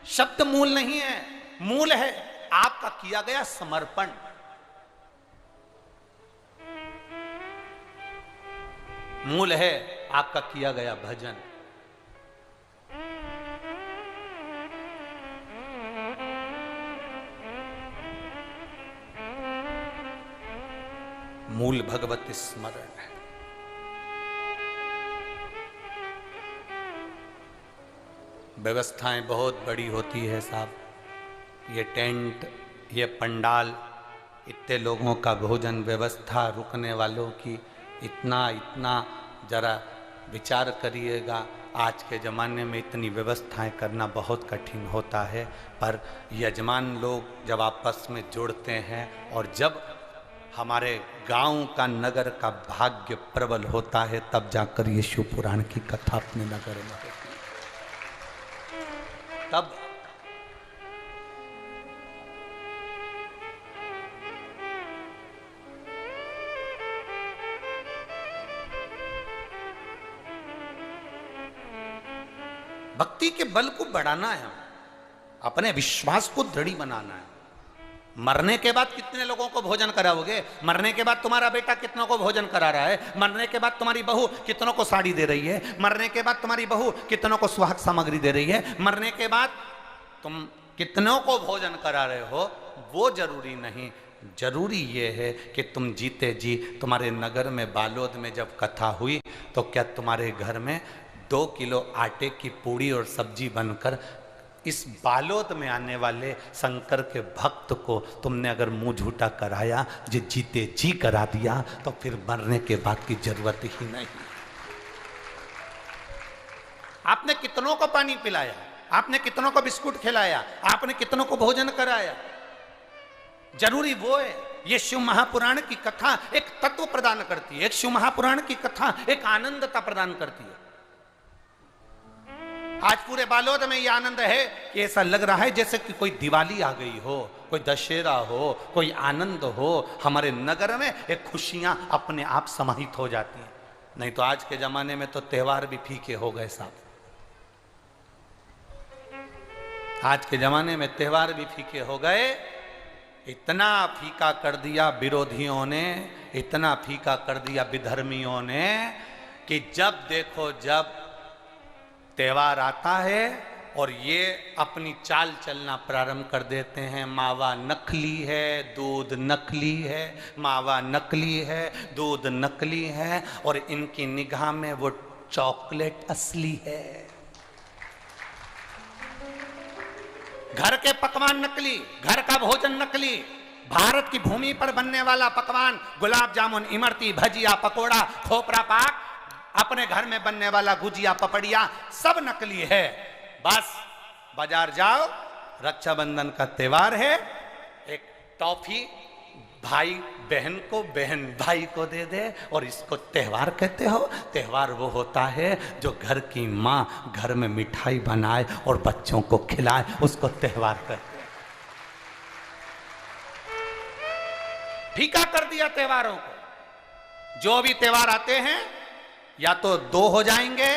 शब्द मूल नहीं है, मूल है आपका किया गया समर्पण। मूल है आपका किया गया भजन। मूल भगवत स्मरण है। व्यवस्थाएं बहुत बड़ी होती है साहब, ये टेंट, ये पंडाल, इतने लोगों का भोजन व्यवस्था, रुकने वालों की, इतना जरा विचार करिएगा। आज के ज़माने में इतनी व्यवस्थाएं करना बहुत कठिन होता है, पर यजमान लोग जब आपस में जुड़ते हैं और जब हमारे गांव का, नगर का भाग्य प्रबल होता है, तब जाकर ये शिव पुराण की कथा अपने नगर में होती है। तब भक्ति के बल को बढ़ाना है, अपने विश्वास को दृढ़ बनाना है। मरने के बाद कितने लोगों को भोजन कराओगे? मरने के बाद तुम्हारा बेटा कितनों को भोजन करा रहा है? मरने के बाद तुम्हारी बहू कितनों को साड़ी दे रही है? मरने के बाद तुम्हारी बहू कितनों को सुहाग सामग्री दे रही है? मरने के बाद तुम कितनों को भोजन करा रहे हो, वो जरूरी नहीं। जरूरी ये है कि तुम जीते जी, तुम्हारे नगर में बालोद में जब कथा हुई तो क्या तुम्हारे घर में 2 किलो आटे की पूड़ी और सब्जी बनकर इस बालोद में आने वाले शंकर के भक्त को तुमने अगर मुंह झूठा कराया, जो जीते जी करा दिया, तो फिर मरने के बाद की जरूरत ही नहीं। आपने कितनों को पानी पिलाया, आपने कितनों को बिस्कुट खिलाया, आपने कितनों को भोजन कराया? जरूरी वो है। ये शिव महापुराण की कथा एक तत्व प्रदान करती है, एक शिव महापुराण की कथा एक आनंदता प्रदान करती है। आज पूरे बालोद में ये आनंद है कि ऐसा लग रहा है जैसे कि कोई दिवाली आ गई हो, कोई दशहरा हो, कोई आनंद हो। हमारे नगर में एक खुशियां अपने आप समाहित हो जाती हैं। नहीं तो आज के जमाने में तो त्योहार भी फीके हो गए साहब। आज के जमाने में त्योहार भी फीके हो गए। इतना फीका कर दिया विरोधियों ने, इतना फीका कर दिया विधर्मियों ने कि जब देखो जब त्योहार आता है और ये अपनी चाल चलना प्रारंभ कर देते हैं। मावा नकली है, दूध नकली है, मावा नकली है, दूध नकली है, और इनकी निगाह में वो चॉकलेट असली है। घर के पकवान नकली, घर का भोजन नकली, भारत की भूमि पर बनने वाला पकवान, गुलाब जामुन, इमरती, भजिया, पकोड़ा, खोपरा पाक, अपने घर में बनने वाला गुजिया, पपड़िया, सब नकली है। बस बाजार जाओ, रक्षाबंधन का त्योहार है, एक टॉफी भाई बहन को, बहन भाई को दे दे, और इसको त्योहार कहते हो? त्योहार वो होता है जो घर की माँ घर में मिठाई बनाए और बच्चों को खिलाए, उसको त्योहार कहते हैं। फीका कर दिया त्योहारों को। जो भी त्योहार आते हैं या तो 2 हो जाएंगे,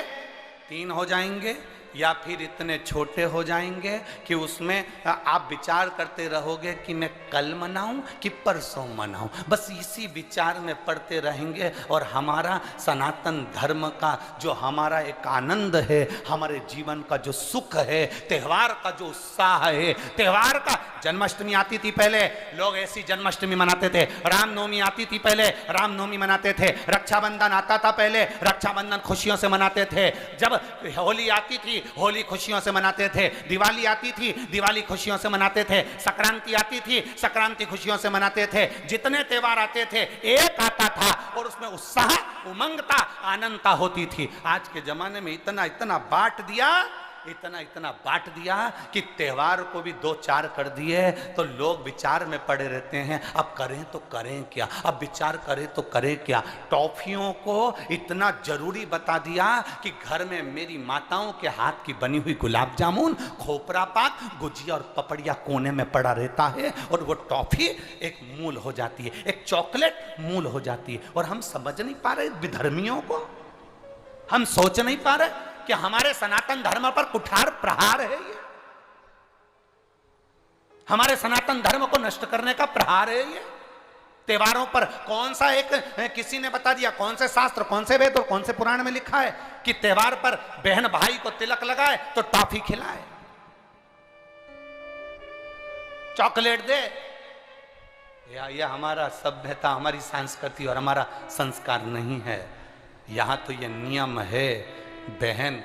3 हो जाएंगे, या फिर इतने छोटे हो जाएंगे कि उसमें आप विचार करते रहोगे कि मैं कल मनाऊं कि परसों मनाऊं। बस इसी विचार में पड़ते रहेंगे और हमारा सनातन धर्म का जो हमारा एक आनंद है, हमारे जीवन का जो सुख है, त्यौहार का जो उत्साह है, त्यौहार का, जन्माष्टमी आती थी पहले लोग ऐसी जन्माष्टमी मनाते थे, रामनवमी आती थी पहले रामनवमी मनाते थे, रक्षाबंधन आता था पहले रक्षाबंधन खुशियों से मनाते थे, जब होली आती थी होली खुशियों से मनाते थे, दिवाली आती थी दिवाली खुशियों से मनाते थे, संक्रांति आती थी संक्रांति खुशियों से मनाते थे। जितने त्यौहार आते थे एक आता था और उसमें उत्साह, उमंगता, आनंदता होती थी। आज के जमाने में इतना इतना बांट दिया, इतना इतना बांट दिया कि त्यौहार को भी दो चार कर दिए तो लोग विचार में पड़े रहते हैं, अब करें तो करें क्या, अब विचार करें तो करें क्या। टॉफियों को इतना जरूरी बता दिया कि घर में मेरी माताओं के हाथ की बनी हुई गुलाब जामुन, खोपरा पाक, गुजिया और पपड़िया कोने में पड़ा रहता है और वो टॉफी एक मूल हो जाती है, एक चॉकलेट मूल हो जाती है। और हम समझ नहीं पा रहे विधर्मियों को, हम सोच नहीं पा रहे कि हमारे सनातन धर्म पर कुठार प्रहार है ये, हमारे सनातन धर्म को नष्ट करने का प्रहार है ये। त्योहारों पर कौन सा एक, किसी ने बता दिया कौन से शास्त्र, कौन से वेद और कौन से पुराण में लिखा है कि त्योहार पर बहन भाई को तिलक लगाए तो टॉफी खिलाए, चॉकलेट दे। यह हमारा सभ्यता, हमारी संस्कृति और हमारा संस्कार नहीं है। यहां तो यह नियम है, बहन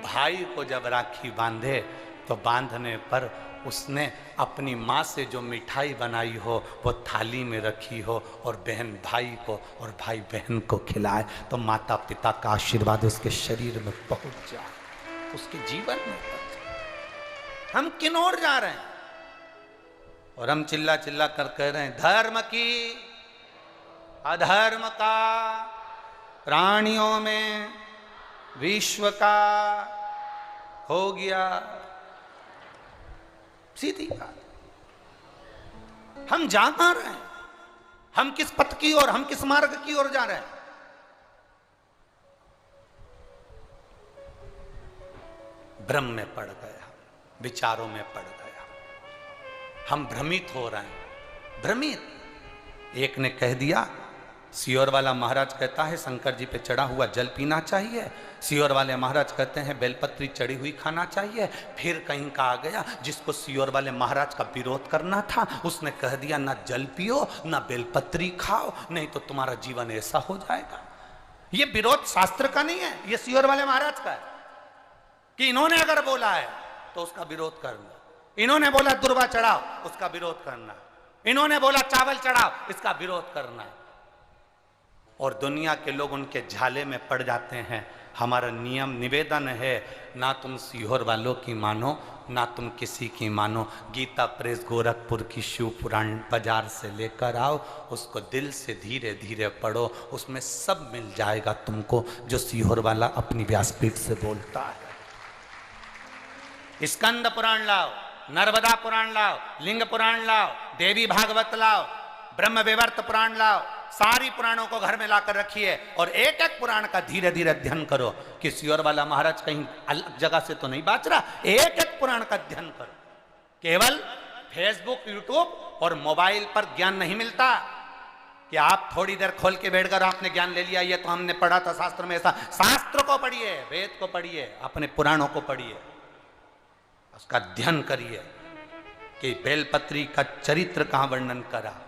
भाई को जब राखी बांधे तो बांधने पर उसने अपनी माँ से जो मिठाई बनाई हो वो थाली में रखी हो और बहन भाई को और भाई बहन को खिलाए तो माता पिता का आशीर्वाद उसके शरीर में पहुंच जाए, उसके जीवन में पहुंच जाए। हम किन ओर जा रहे हैं? और हम चिल्ला चिल्ला कर कह रहे हैं धर्म की अधर्म का, प्राणियों में विश्व का हो गया। सीधी बात। हम जा कहां रहे हैं? हम किस पथ की ओर, हम किस मार्ग की ओर जा रहे हैं? भ्रम में पड़ गया, विचारों में पड़ गया, हम भ्रमित हो रहे हैं। भ्रमित। एक ने कह दिया, सियोर वाला महाराज कहता है शंकर जी पे चढ़ा हुआ जल पीना चाहिए, सियोर वाले महाराज कहते हैं बेलपत्री चढ़ी हुई खाना चाहिए। फिर कहीं का आ गया जिसको सियोर वाले महाराज का विरोध करना था, उसने कह दिया ना जल पियो ना बेलपत्री खाओ, नहीं तो तुम्हारा जीवन ऐसा हो जाएगा। ये विरोध शास्त्र का नहीं है, ये सियोर वाले महाराज का है कि इन्होंने अगर बोला है तो उसका विरोध करना, इन्होंने बोला दुर्वा चढ़ाओ उसका विरोध करना, इन्होंने बोला चावल चढ़ाओ इसका विरोध करना। और दुनिया के लोग उनके झाले में पड़ जाते हैं। हमारा नियम निवेदन है, ना तुम सीहोर वालों की मानो ना तुम किसी की मानो। गीता प्रेस गोरखपुर की शिव पुराण बाजार से लेकर आओ, उसको दिल से धीरे धीरे पढ़ो, उसमें सब मिल जाएगा तुमको जो सीहोर वाला अपनी व्यासपीठ से बोलता है। स्कंद पुराण लाओ, नर्मदा पुराण लाओ, लिंग पुराण लाओ, देवी भागवत लाओ, ब्रह्म विवर्त पुराण लाओ, सारी पुराणों को घर में लाकर रखिए और एक एक पुराण का धीरे धीरे अध्ययन करो कि सियोर वाला महाराज कहीं अलग जगह से तो नहीं बात रहा। एक एक पुराण का अध्ययन करो। केवल फेसबुक, यूट्यूब और मोबाइल पर ज्ञान नहीं मिलता कि आप थोड़ी देर खोल के बैठ कर आपने ज्ञान ले लिया, ये तो हमने पढ़ा था शास्त्र में। ऐसा शास्त्र को पढ़िए, वेद को पढ़िए, अपने पुराणों को पढ़िए, उसका अध्ययन करिए कि बेलपत्री का चरित्र कहां वर्णन करा।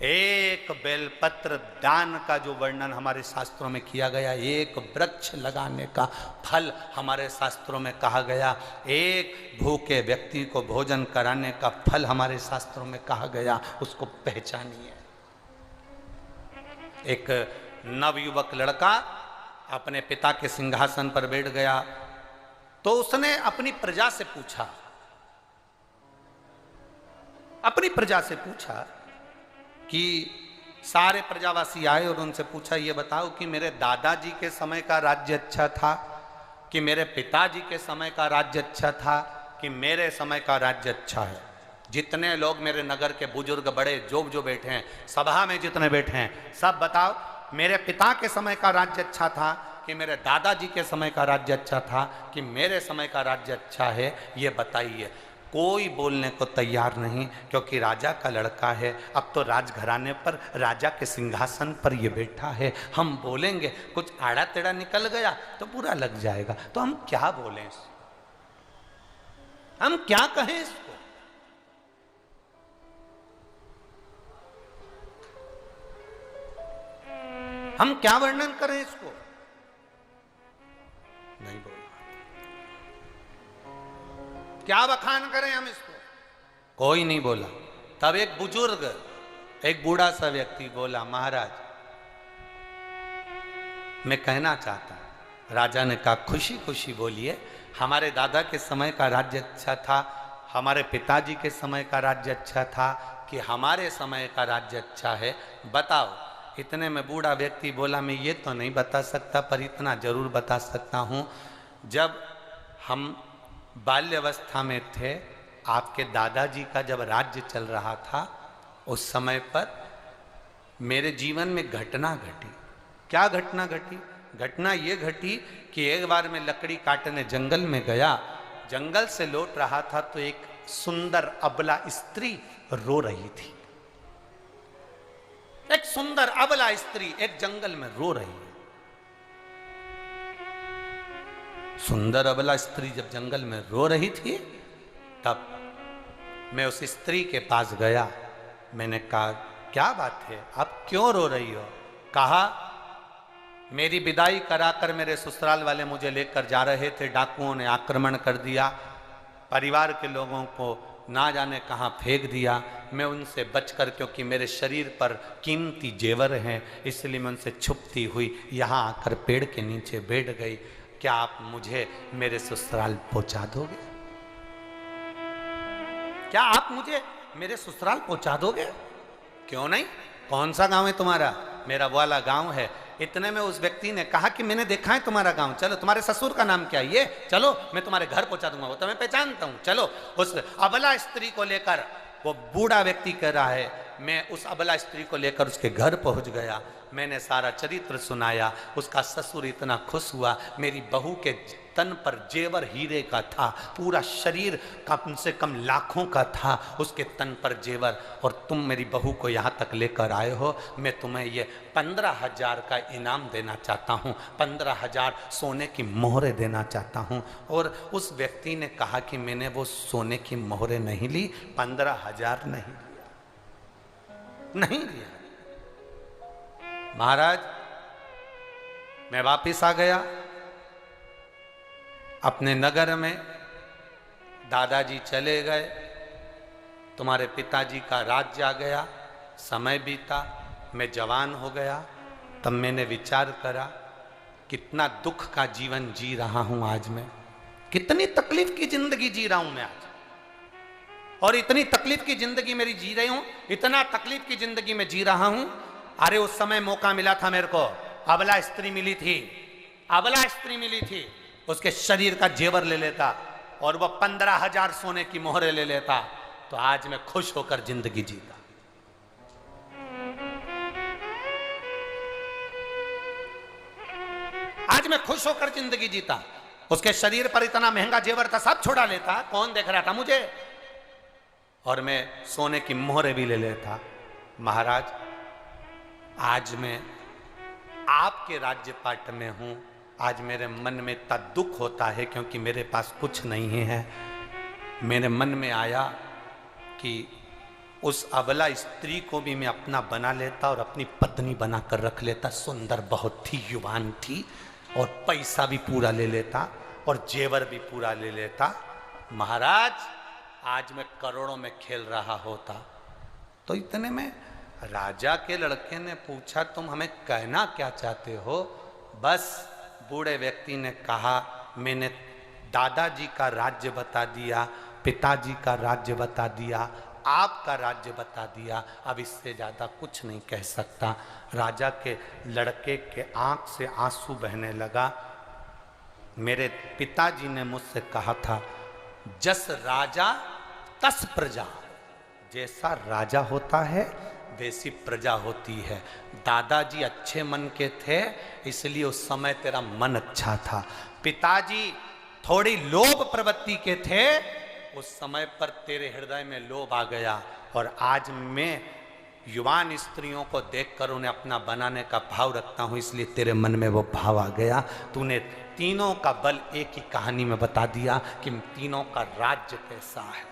एक बेलपत्र दान का जो वर्णन हमारे शास्त्रों में किया गया, एक वृक्ष लगाने का फल हमारे शास्त्रों में कहा गया, एक भूखे व्यक्ति को भोजन कराने का फल हमारे शास्त्रों में कहा गया, उसको पहचानिए। एक नवयुवक लड़का अपने पिता के सिंहासन पर बैठ गया तो उसने अपनी प्रजा से पूछा, अपनी प्रजा से पूछा कि सारे प्रजावासी आए और उनसे पूछा ये बताओ कि मेरे दादाजी के समय का राज्य अच्छा था कि मेरे पिताजी के समय का राज्य अच्छा था कि मेरे समय का राज्य अच्छा है। जितने लोग मेरे नगर के बुजुर्ग बड़े जो बैठे हैं, सभा में जितने बैठे हैं, सब बताओ मेरे पिता के समय का राज्य अच्छा था कि मेरे दादाजी के समय का राज्य अच्छा था कि मेरे समय का राज्य अच्छा है, ये बताइए। कोई बोलने को तैयार नहीं, क्योंकि राजा का लड़का है, अब तो राजघराने पर राजा के सिंहासन पर ये बैठा है। हम बोलेंगे कुछ आड़ा टेढ़ा निकल गया तो बुरा लग जाएगा, तो हम क्या बोलें इसको? हम क्या कहें इसको? हम क्या वर्णन करें इसको? नहीं बोल, क्या बखान करें हम इसको? कोई नहीं बोला। तब एक बुजुर्ग, एक बूढ़ा सा व्यक्ति बोला, महाराज मैं कहना चाहता हूं। राजा ने कहा, खुशी खुशी बोलिए। हमारे दादा के समय का राज्य अच्छा था, हमारे पिताजी के समय का राज्य अच्छा था कि हमारे समय का राज्य अच्छा है, बताओ। इतने में बूढ़ा व्यक्ति बोला, मैं ये तो नहीं बता सकता, पर इतना जरूर बता सकता हूँ, जब हम बाल्यावस्था में थे, आपके दादाजी का जब राज्य चल रहा था, उस समय पर मेरे जीवन में घटना घटी। क्या घटना घटी? घटना ये घटी कि एक बार मैं लकड़ी काटने जंगल में गया, जंगल से लौट रहा था तो एक सुंदर अबला स्त्री रो रही थी। एक सुंदर अबला स्त्री एक जंगल में रो रही है। सुंदर अबला स्त्री जब जंगल में रो रही थी, तब मैं उस स्त्री के पास गया। मैंने कहा, क्या बात है, आप क्यों रो रही हो? कहा, मेरी विदाई कराकर मेरे ससुराल वाले मुझे लेकर जा रहे थे, डाकुओं ने आक्रमण कर दिया, परिवार के लोगों को ना जाने कहाँ फेंक दिया। मैं उनसे बचकर, क्योंकि मेरे शरीर पर कीमती जेवर हैं, इसलिए मैं उनसे छुपती हुई यहाँ आकर पेड़ के नीचे बैठ गई। क्या आप मुझे मेरे ससुराल पहुंचा दोगे? क्या आप मुझे मेरे ससुराल पहुंचा दोगे? क्यों नहीं, कौन सा गांव है तुम्हारा? मेरा वाला गांव है। इतने में उस व्यक्ति ने कहा कि मैंने देखा है तुम्हारा गांव, चलो तुम्हारे ससुर का नाम क्या है ये, चलो मैं तुम्हारे घर पहुंचा दूंगा, वो तो मैं पहचानता हूं, चलो। उस अबला स्त्री को लेकर, वो बूढ़ा व्यक्ति कह रहा है, मैं उस अबला स्त्री को लेकर उसके घर पहुंच गया। मैंने सारा चरित्र सुनाया। उसका ससुर इतना खुश हुआ। मेरी बहू के तन पर जेवर हीरे का था, पूरा शरीर कम से कम लाखों का था उसके तन पर जेवर, और तुम मेरी बहू को यहाँ तक लेकर आए हो। मैं तुम्हें ये 15,000 का इनाम देना चाहता हूँ, 15,000 सोने की मोहरें देना चाहता हूँ। और उस व्यक्ति ने कहा कि मैंने वो सोने की मोहरें नहीं ली, 15,000 नहीं लिया। महाराज, मैं वापिस आ गया अपने नगर में। दादाजी चले गए, तुम्हारे पिताजी का राज्य आ गया, समय बीता, मैं जवान हो गया। तब मैंने विचार करा, कितना दुख का जीवन जी रहा हूं आज मैं, कितनी तकलीफ की जिंदगी जी रहा हूं मैं आज, और इतनी तकलीफ की जिंदगी मेरी जी रही हूं, इतना तकलीफ की जिंदगी में जी रहा हूं। अरे उस समय मौका मिला था मेरे को, अबला स्त्री मिली थी, अबला स्त्री मिली थी, उसके शरीर का जेवर ले लेता और वह 15,000 सोने की मोहरें ले लेता, तो आज मैं खुश होकर जिंदगी जीता। आज मैं खुश होकर जिंदगी जीता। उसके शरीर पर इतना महंगा जेवर था, सब छुड़ा लेता, कौन देख रहा था मुझे, और मैं सोने की मोहरें भी ले लेता। महाराज, आज मैं आपके राज्यपाट में हूं, आज मेरे मन में इतना दुख होता है क्योंकि मेरे पास कुछ नहीं है। मेरे मन में आया कि उस अबला स्त्री को भी मैं अपना बना लेता और अपनी पत्नी बनाकर रख लेता। सुंदर बहुत थी, युवान थी, और पैसा भी पूरा ले लेता और जेवर भी पूरा ले लेता। महाराज, आज मैं करोड़ों में खेल रहा होता। तो इतने में राजा के लड़के ने पूछा, तुम हमें कहना क्या चाहते हो? बस बूढ़े व्यक्ति ने कहा, मैंने दादाजी का राज्य बता दिया, पिताजी का राज्य बता दिया, आपका राज्य बता दिया, अब इससे ज़्यादा कुछ नहीं कह सकता। राजा के लड़के के आंख से आंसू बहने लगा। मेरे पिताजी ने मुझसे कहा था, जस राजा तस प्रजा, जैसा राजा होता है वैसी प्रजा होती है। दादाजी अच्छे मन के थे, इसलिए उस समय तेरा मन अच्छा था। पिताजी थोड़ी लोभ प्रवृत्ति के थे, उस समय पर तेरे हृदय में लोभ आ गया। और आज मैं युवान स्त्रियों को देखकर उन्हें अपना बनाने का भाव रखता हूं, इसलिए तेरे मन में वो भाव आ गया। तूने तीनों का बल एक ही कहानी में बता दिया कि तीनों का राज्य कैसा है,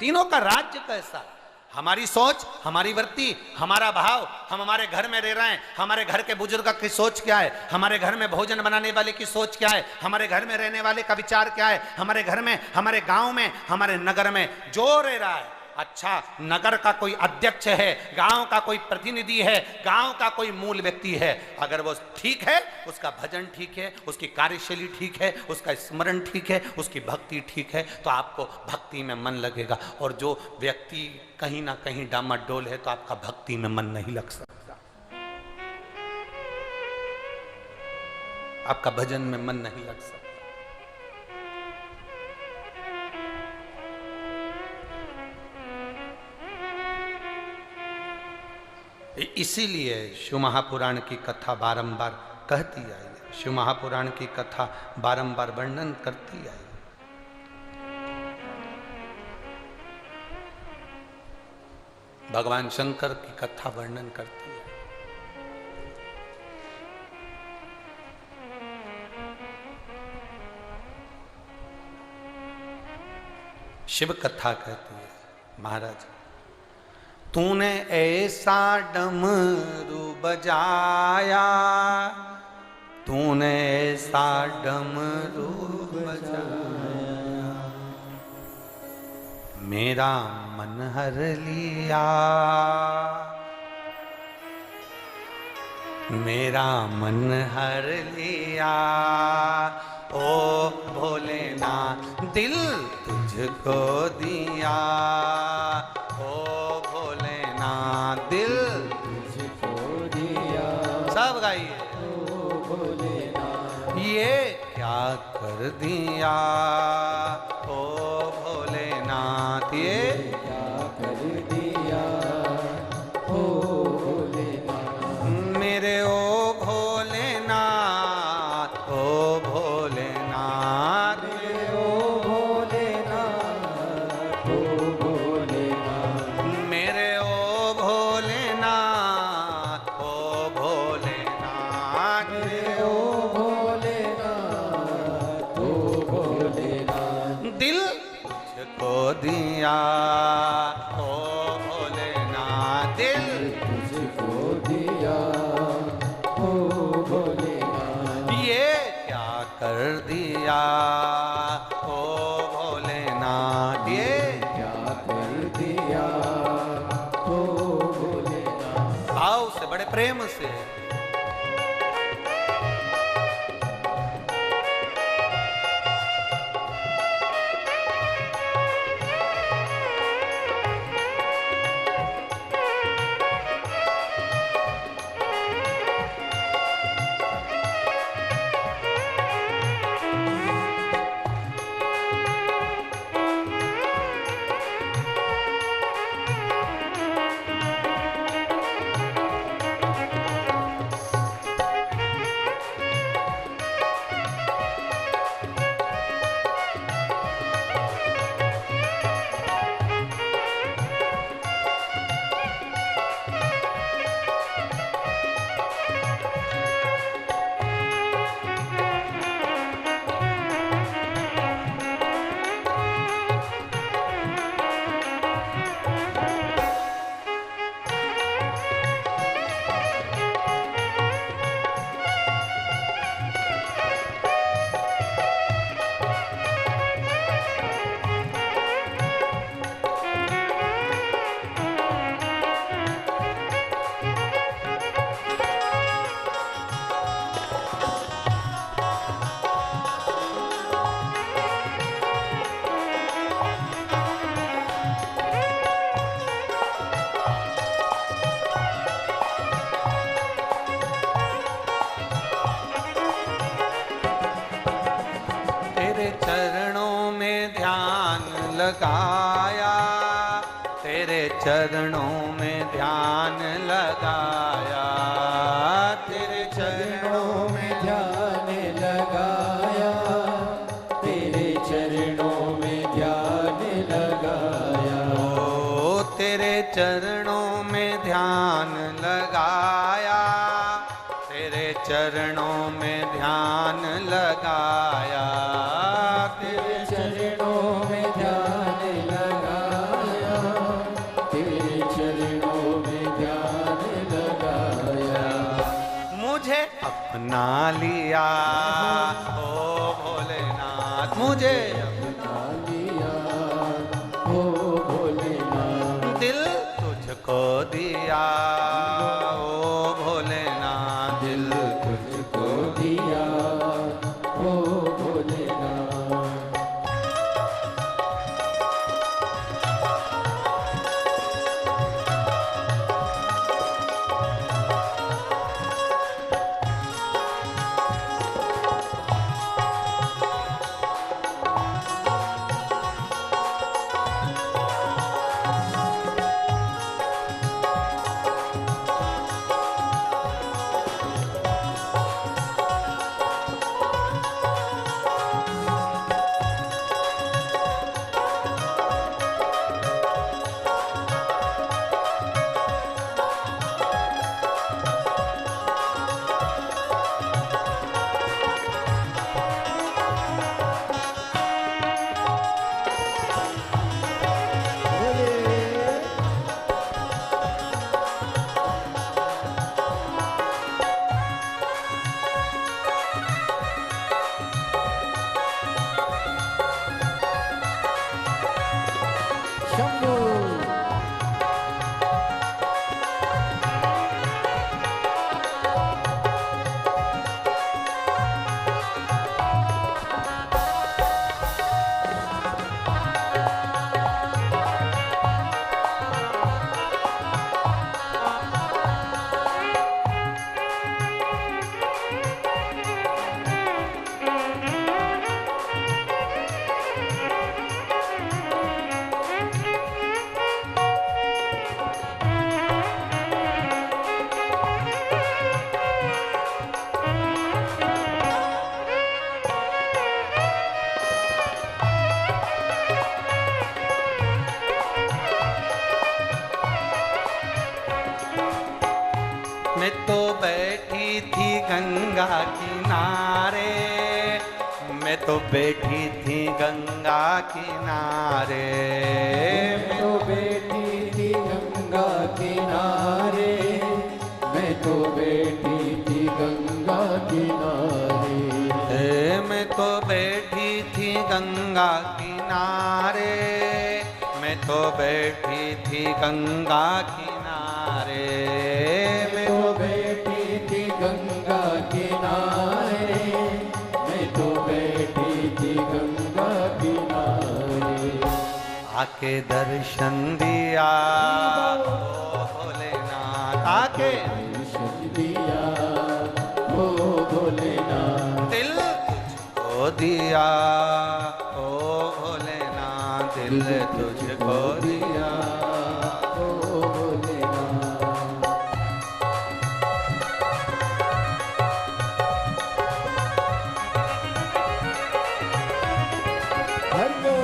तीनों का राज्य कैसा है। हमारी सोच, हमारी वृत्ति, हमारा भाव, हम हमारे घर में रह रहे हैं, हमारे घर के बुजुर्ग की सोच क्या है, हमारे घर में भोजन बनाने वाले की सोच क्या है, हमारे घर में रहने वाले का विचार क्या है, हमारे घर में, हमारे गांव में, हमारे नगर में जो रह रहा है। अच्छा, नगर का कोई अध्यक्ष है, गांव का कोई प्रतिनिधि है, गांव का कोई मूल व्यक्ति है, अगर वो ठीक है, उसका भजन ठीक है, उसकी कार्यशैली ठीक है, उसका स्मरण ठीक है, उसकी भक्ति ठीक है, तो आपको भक्ति में मन लगेगा। और जो व्यक्ति कहीं ना कहीं डामाडोल है, तो आपका भक्ति में मन नहीं लग सकता, आपका भजन में मन नहीं लग सकता। इसीलिए शिव महापुराण की कथा बारंबार कहती आई है, शिव महापुराण की कथा बारंबार वर्णन करती आई। भगवान शंकर की कथा वर्णन करती है। शिव कथा कहती है, महाराज तूने ऐसा डमरू बजाया, तूने ऐसा डमरू बजाया, मेरा मन हर लिया, मेरा मन हर लिया। ओ भोलेनाथ दिल तुझको दिया, ओ भोलेनाथ दिल तुझको दिया। सब गाइए, ओ भोलेनाथ ये क्या कर दिया, ओ भोलेनाथ ये क्या कर दिया, ओ भोलेनाथ मेरे ओ भोलेनाथ, ओ भोलेनाथ मेरे ओ भोलेनाथ, ओ भोलेनाथ मेरे ओ भोलेनाथ, ओ भोलेनाथ मेरे ओ भोलेनाथ, ओ भोलेनाथ दिल तुझको दिया, ओ भोलेनाथ दिल तुझको दिया, ओ भोलेनाथ ये क्या कर दिया, ओ भोलेनाथ ये क्या कर दिया, ओ भोलेनाथ। आओ से बड़े प्रेम से लगाया, तेरे चरणों में ध्यान लगाया, तेरे चरणों में ध्यान लगाया, तेरे चरणों में ध्यान लगाया। ओ तेरे चरणों में ध्यान लगाया, तेरे चरणों में ध्यान लगाया, तेरे चरणों में ध्यान लगाया, तेरे चरणों में ध्यान लगाया। मुझे अपना लिया ओ भोलेनाथ, मुझे अपना लिया ओ भोलेनाथ, दिल तुझको दिया ओ भोलेनाथ, दिल तुझको दिया ओ भोलेनाथ। शंभू मैं तो बैठी थी गंगा किनारे, मैं तो बैठी थी गंगा किनारे, मैं तो बैठी थी गंगा किनारे, मैं तो बैठी थी गंगा किनारे। मैं तो बैठी थी गंगा किनारे, मैं तो बैठी थी गंगा किनारे, मैं तो बैठी थी गंगा किनारे, मैं तो बैठी थी गंगा किनारे। आके दर्शन दिया ओ भोलेनाथ, आके दर्शन दिया ओ भोलेनाथ, दिल तुझको दिया ओ भोलेनाथ, दिल तुझको दिया। ओ भोलेनाथ। हेलो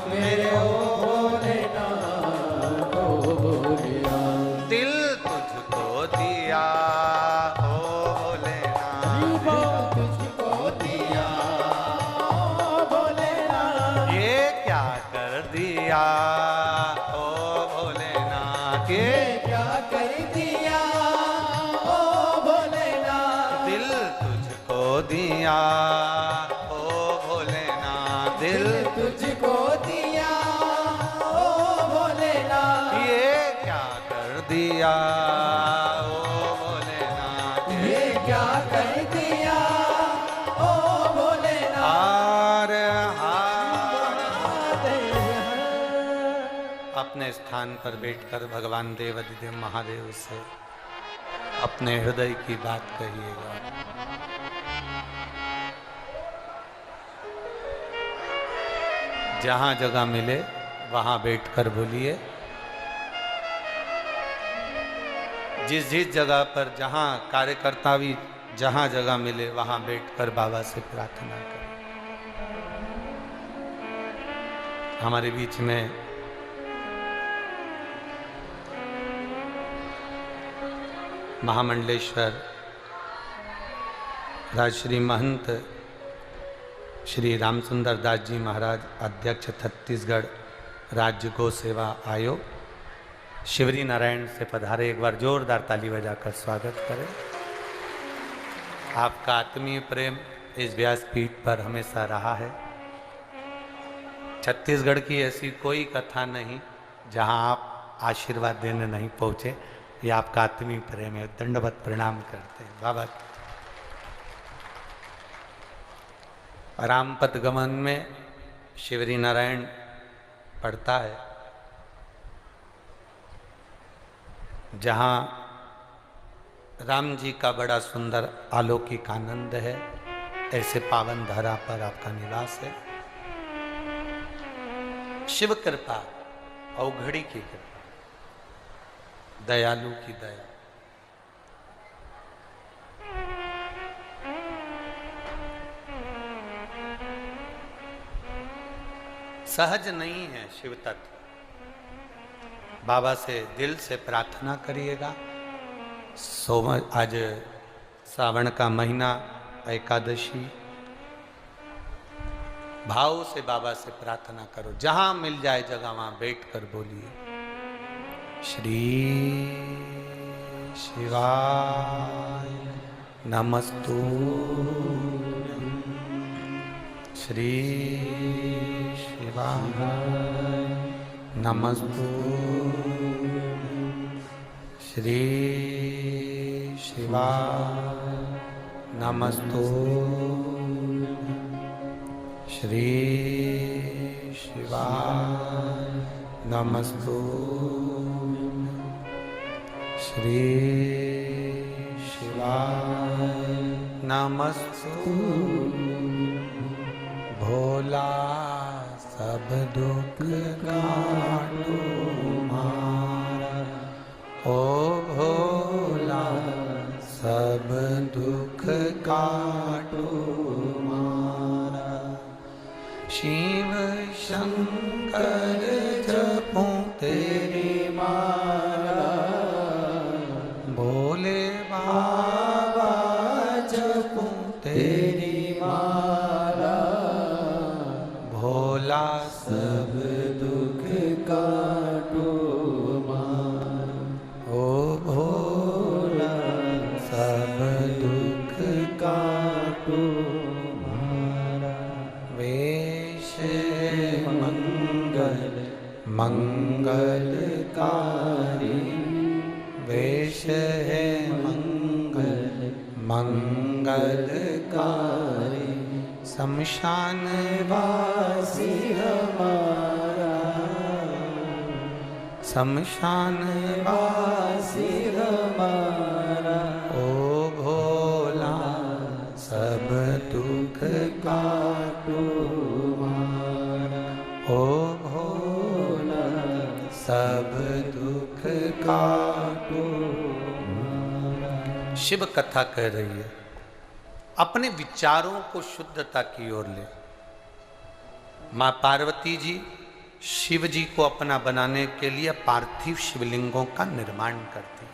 मेरे ओ भोलेनाथ ओ भोलेनाथ दिल तुझको दिया ओ भोलेनाथ तुझको दिया ओ भोलेनाथ ये क्या कर दिया ओ भोलेनाथ ये क्या कर दिया ओ भोलेनाथ दिल तुझको दिया ओ भोलेनाथ दिल तुझको दिया ओ भोलेनाथ ये क्या कर दिया ओ भोलेनाथ ये क्या कर दिया ओ भोलेनाथ हार हार अपने स्थान पर बैठकर भगवान देवाधिदेव महादेव से अपने हृदय की बात कहिएगा। जहां जगह मिले वहां बैठकर बोलिए। जिस जिस जगह पर जहां कार्यकर्ता भी जहां जगह मिले वहां बैठकर बाबा से प्रार्थना करें। हमारे बीच में महामंडलेश्वर राजश्री महंत श्री रामसुंदर दास जी महाराज अध्यक्ष छत्तीसगढ़ राज्य गौ सेवा आयोग शिवरी नारायण से पधारे। एक बार जोरदार ताली बजाकर स्वागत करें। आपका आत्मीय प्रेम इस व्यासपीठ पर हमेशा रहा है। छत्तीसगढ़ की ऐसी कोई कथा नहीं जहां आप आशीर्वाद देने नहीं पहुंचे। ये आपका आत्मीय प्रेम है। दंडवत प्रणाम करते हैं बाबा। रामपद गमन में शिवरी नारायण पढ़ता है, जहाँ राम जी का बड़ा सुंदर अलौकिक आनंद है। ऐसे पावन धरा पर आपका निवास है। शिव कृपा अवघड़ी की कृपा, दयालु की दया। सहज नहीं है शिव तत्व। बाबा से दिल से प्रार्थना करिएगा। आज सावन का महीना, एकादशी, भाव से बाबा से प्रार्थना करो। जहां मिल जाए जगह वहां बैठकर बोलिए श्री शिवाय नमस्तु, श्री शिवाय नमस्तु, श्री शिवाय नमस्तु, श्री शिवाय नमस्तु, श्री शिवाय नमस्तु। भोला सब दुख काटो मारा, ओ भोला सब दुख काटो मारा। शिव शंकर जपो तेरी माला, भोले बाबा जपो तेरी माला। भोला सब दुख काटो मारा, ओ भोला सब दुख काटो मारा। वेश मंगल मंगलकारी, वेश है मंगल मंगलकारी। शमशान वासी हमारा, शमशान वासी हमारा। ओ भोला सब दुख काटो मारा, ओ भोला सब दुख काटो मारा। शिव कथा कह रही है। अपने विचारों को शुद्धता की ओर ले। माँ पार्वती जी शिव जी को अपना बनाने के लिए पार्थिव शिवलिंगों का निर्माण करती हैं।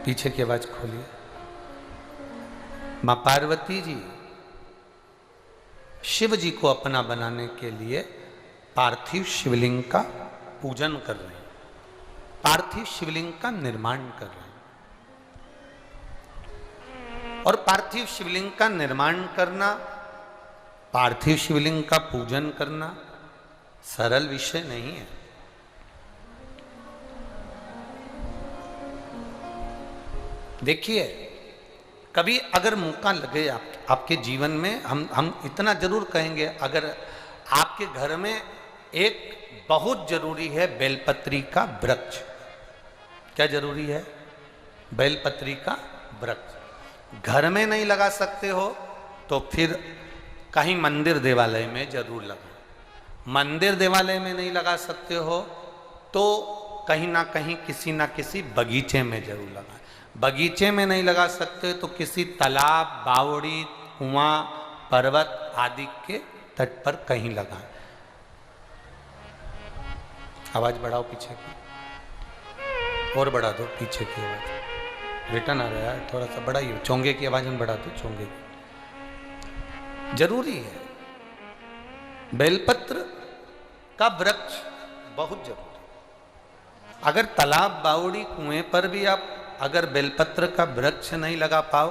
पीछे की आवाज खोलिए। माँ पार्वती जी शिव जी को अपना बनाने के लिए पार्थिव शिवलिंग का पूजन कर रहे हैं, पार्थिव शिवलिंग का निर्माण कर रहे हैं। और पार्थिव शिवलिंग का निर्माण करना, पार्थिव शिवलिंग का पूजन करना सरल विषय नहीं है। देखिए, कभी अगर मौका लगे आपके जीवन में, हम इतना जरूर कहेंगे, अगर आपके घर में एक बहुत जरूरी है बेलपत्री का वृक्ष। क्या जरूरी है? बेलपत्री का वृक्ष घर में नहीं लगा सकते हो तो फिर कहीं मंदिर देवालय में जरूर लगाओ। मंदिर देवालय में नहीं लगा सकते हो तो कहीं ना कहीं किसी ना किसी बगीचे में जरूर लगाएं। बगीचे में नहीं लगा सकते तो किसी तालाब, बावड़ी, कुआं, पर्वत आदि के तट पर कहीं लगाएं। आवाज बढ़ाओ पीछे की, और बढ़ा दो पीछे की आवाज, रिटर्न आ रहा है, थोड़ा सा बढ़ाइए। चोंगे की आवाज में बढ़ा दो, चोंगे की। जरूरी है, बेलपत्र का वृक्ष बहुत जरूरी है। अगर तालाब, बावड़ी, कुएं पर भी आप अगर बेलपत्र का वृक्ष नहीं लगा पाओ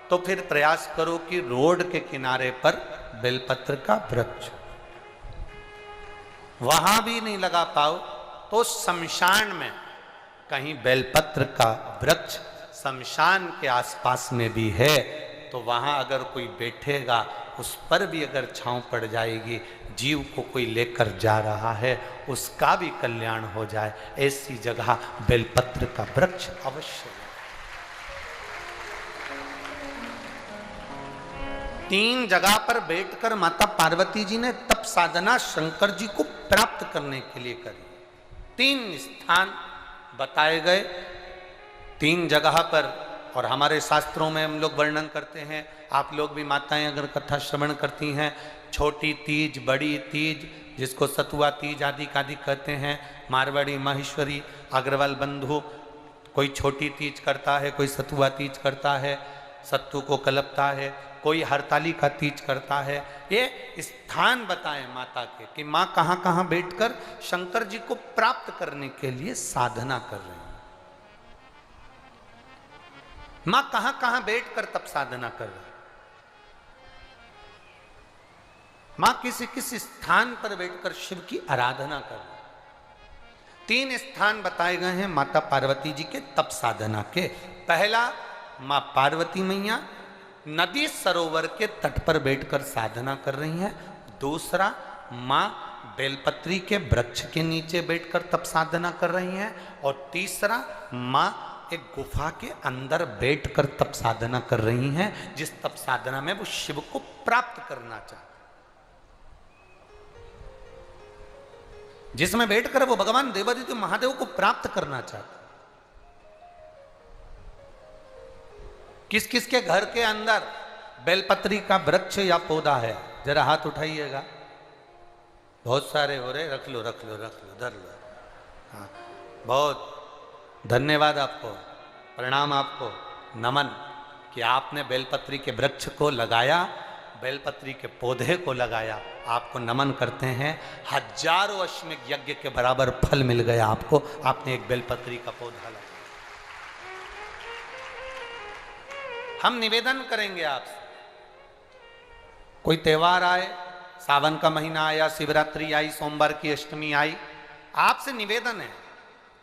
तो फिर प्रयास करो कि रोड के किनारे पर बेलपत्र का वृक्ष, वहां भी नहीं लगा पाओ तो शमशान में कहीं बेलपत्र का वृक्ष शमशान के आसपास में भी है तो वहां अगर कोई बैठेगा उस पर भी अगर छांव पड़ जाएगी, जीव को कोई लेकर जा रहा है उसका भी कल्याण हो जाए, ऐसी जगह बेलपत्र का वृक्ष अवश्य है। 3 जगह पर बैठकर माता पार्वती जी ने तप साधना शंकर जी को प्राप्त करने के लिए करी। 3 स्थान बताए गए, 3 जगह पर, और हमारे शास्त्रों में हम लोग वर्णन करते हैं, आप लोग भी माताएं अगर कथा श्रवण करती हैं, छोटी तीज, बड़ी तीज, जिसको सतुआ तीज आदि आदि कहते हैं, मारवाड़ी, माहेश्वरी, अग्रवाल बंधु, कोई छोटी तीज करता है, कोई सतुआ तीज करता है, सत्तू को कलपता है, कोई हरताली का तीज करता है। ये स्थान बताएं माता के कि माँ कहाँ कहाँ बैठकर शंकर जी को प्राप्त करने के लिए साधना कर रही है। माँ कहां कहां बैठकर तप साधना कर रही है। मां किसी किसी स्थान पर बैठकर शिव की आराधना कर रही है। 3 स्थान बताए गए हैं माता पार्वती जी के तप साधना के। पहला, मां पार्वती मैया नदी सरोवर के तट पर बैठकर साधना कर रही हैं। दूसरा, मां बेलपत्री के वृक्ष के नीचे बैठकर तप साधना कर रही हैं। और तीसरा, मां एक गुफा के अंदर बैठकर तप साधना कर रही हैं, जिस तप साधना में वो शिव को प्राप्त करना चाहते, जिसमें बैठकर वो भगवान देवादित्य महादेव को प्राप्त करना चाहते। किस किस के घर के अंदर बेलपत्री का वृक्ष या पौधा है? जरा हाथ उठाइएगा। बहुत सारे हो रहे, रख लो रख लो रख लो, धर लो। हाँ, बहुत धन्यवाद आपको, प्रणाम आपको, नमन कि आपने बेलपत्री के वृक्ष को लगाया, बेलपत्री के पौधे को लगाया। आपको नमन करते हैं। हजारों अश्वमेध यज्ञ के बराबर फल मिल गया आपको, आपने एक बेलपत्री का पौधा लगाया। हम निवेदन करेंगे आपसे, कोई त्योहार आए, सावन का महीना आया, शिवरात्रि आई, सोमवार की अष्टमी आई, आपसे निवेदन है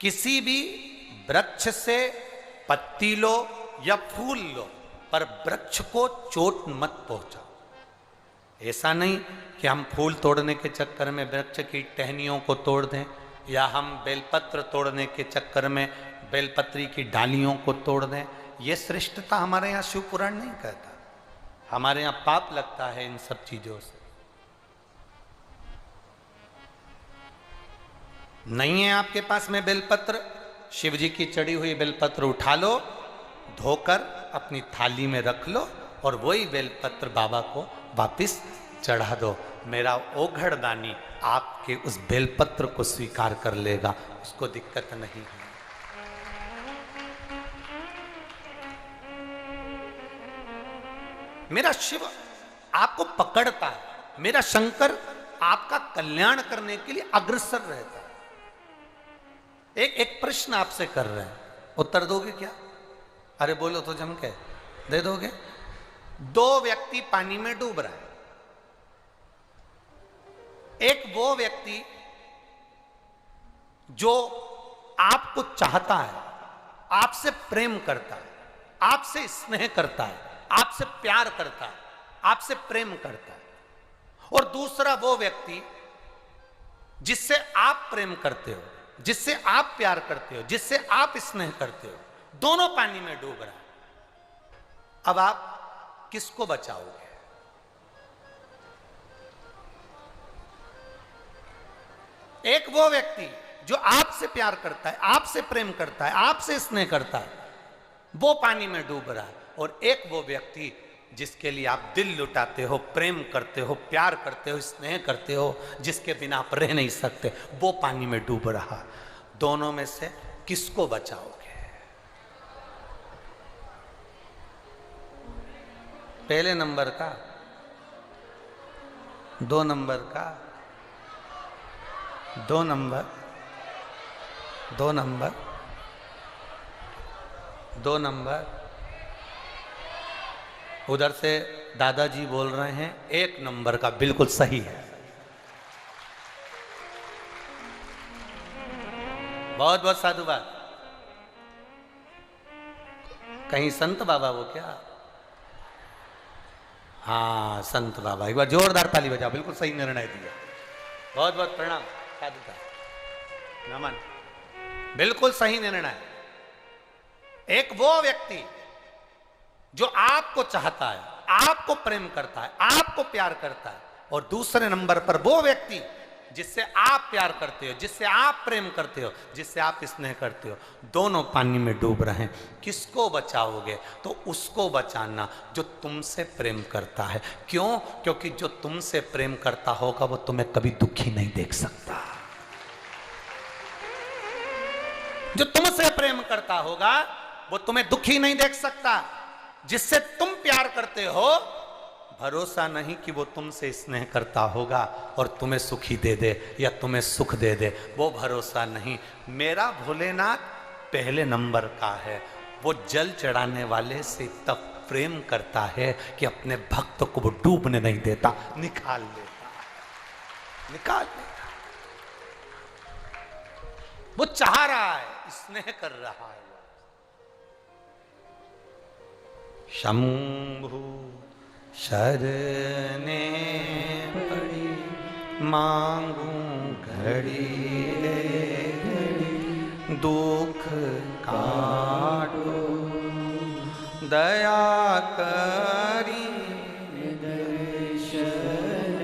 किसी भी वृक्ष से पत्ती लो या फूल लो, पर वृक्ष को चोट मत पहुंचाओ। ऐसा नहीं कि हम फूल तोड़ने के चक्कर में वृक्ष की टहनियों को तोड़ दें, या हम बेलपत्र तोड़ने के चक्कर में बेलपत्री की डालियों को तोड़ दें। ये श्रेष्ठता हमारे यहाँ शिव पुराण नहीं कहता। हमारे यहाँ पाप लगता है इन सब चीजों से। नहीं है आपके पास में बेलपत्र, शिव जी की चढ़ी हुई बेलपत्र उठा लो, धोकर अपनी थाली में रख लो और वही बेलपत्र बाबा को वापिस चढ़ा दो। मेरा ओघड़ दानी आपके उस बेलपत्र को स्वीकार कर लेगा, उसको दिक्कत नहीं है। मेरा शिव आपको पकड़ता है, मेरा शंकर आपका कल्याण करने के लिए अग्रसर रहता है। एक प्रश्न आपसे कर रहे हैं, उत्तर दोगे क्या? अरे बोलो तो जम के दे दोगे। दो व्यक्ति पानी में डूब रहा है। एक वो व्यक्ति जो आपको चाहता है, आपसे प्रेम करता है, आपसे स्नेह करता है, आपसे प्यार करता है, आपसे प्रेम करता है। और दूसरा वो व्यक्ति जिससे आप प्रेम करते हो, जिससे आप प्यार करते हो, जिससे आप स्नेह करते हो, दोनों पानी में डूब रहा है। अब आप किसको बचाओगे? एक वो व्यक्ति जो आपसे प्यार करता है, आपसे प्रेम करता है, आपसे स्नेह करता है, वो पानी में डूब रहा है। और एक वो व्यक्ति जिसके लिए आप दिल लुटाते हो, प्रेम करते हो, प्यार करते हो, स्नेह करते हो, जिसके बिना आप रह नहीं सकते, वो पानी में डूब रहा। दोनों में से किसको बचाओगे? पहले नंबर का, 2 नंबर का, 2 नंबर, 2 नंबर, 2 नंबर। उधर से दादाजी बोल रहे हैं 1 नंबर का बिल्कुल सही है। बहुत बहुत साधुवाद। कहीं संत बाबा वो क्या? हाँ, संत बाबा। एक बार जोरदार ताली बजाओ, बिल्कुल सही निर्णय दिया। बहुत बहुत प्रणाम साधुता, नमन, बिल्कुल सही निर्णय। एक वो व्यक्ति जो आपको चाहता है, आपको प्रेम करता है, आपको प्यार करता है, और दूसरे नंबर पर वो व्यक्ति जिससे आप प्यार करते हो, जिससे आप प्रेम करते हो, जिससे आप स्नेह करते हो, दोनों पानी में डूब रहे हैं। किसको बचाओगे? तो उसको बचाना जो तुमसे प्रेम करता है। क्यों? क्योंकि जो तुमसे प्रेम करता होगा वो तुम्हें कभी दुखी नहीं देख सकता। जो तुमसे प्रेम करता होगा वो तुम्हें दुखी नहीं देख सकता। जिससे तुम प्यार करते हो, भरोसा नहीं कि वो तुमसे स्नेह करता होगा और तुम्हें सुखी दे दे या तुम्हें सुख दे दे, वो भरोसा नहीं। मेरा भोलेनाथ पहले नंबर का है। वो जल चढ़ाने वाले से तब प्रेम करता है कि अपने भक्त को वो डूबने नहीं देता, निकाल लेता, निकाल लेता। वो चाह रहा है, स्नेह कर रहा है। शंभु शरणे पड़ी मांगू घड़ी रे घड़ी, दुख काटो दया करी दर्शन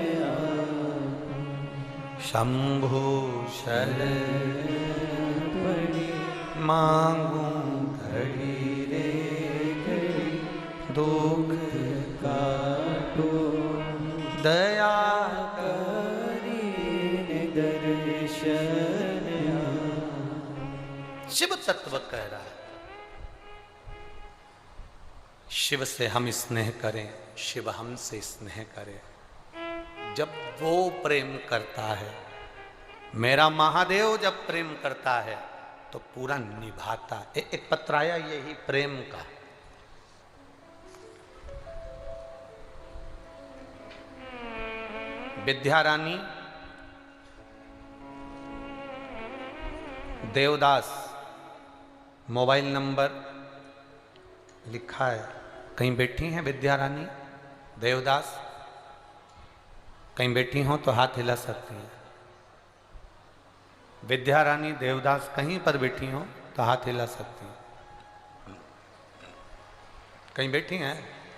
शंभु शरण पड़ी मांगू घड़ी रे घड़ी, दुख काटो दया करी दर्शन। शिव तत्व कह रहा है, शिव से हम स्नेह करें, शिव हमसे स्नेह करे। जब वो प्रेम करता है, मेरा महादेव जब प्रेम करता है तो पूरा निभाता। एक पत्र आया यही प्रेम का। विद्या रानी देवदास, मोबाइल नंबर लिखा है। कहीं बैठी हैं विद्या रानी देवदास? कहीं बैठी हो तो हाथ हिला सकती हैं। विद्या रानी देवदास कहीं पर बैठी हो तो हाथ हिला सकती हैं। कहीं बैठी हैं?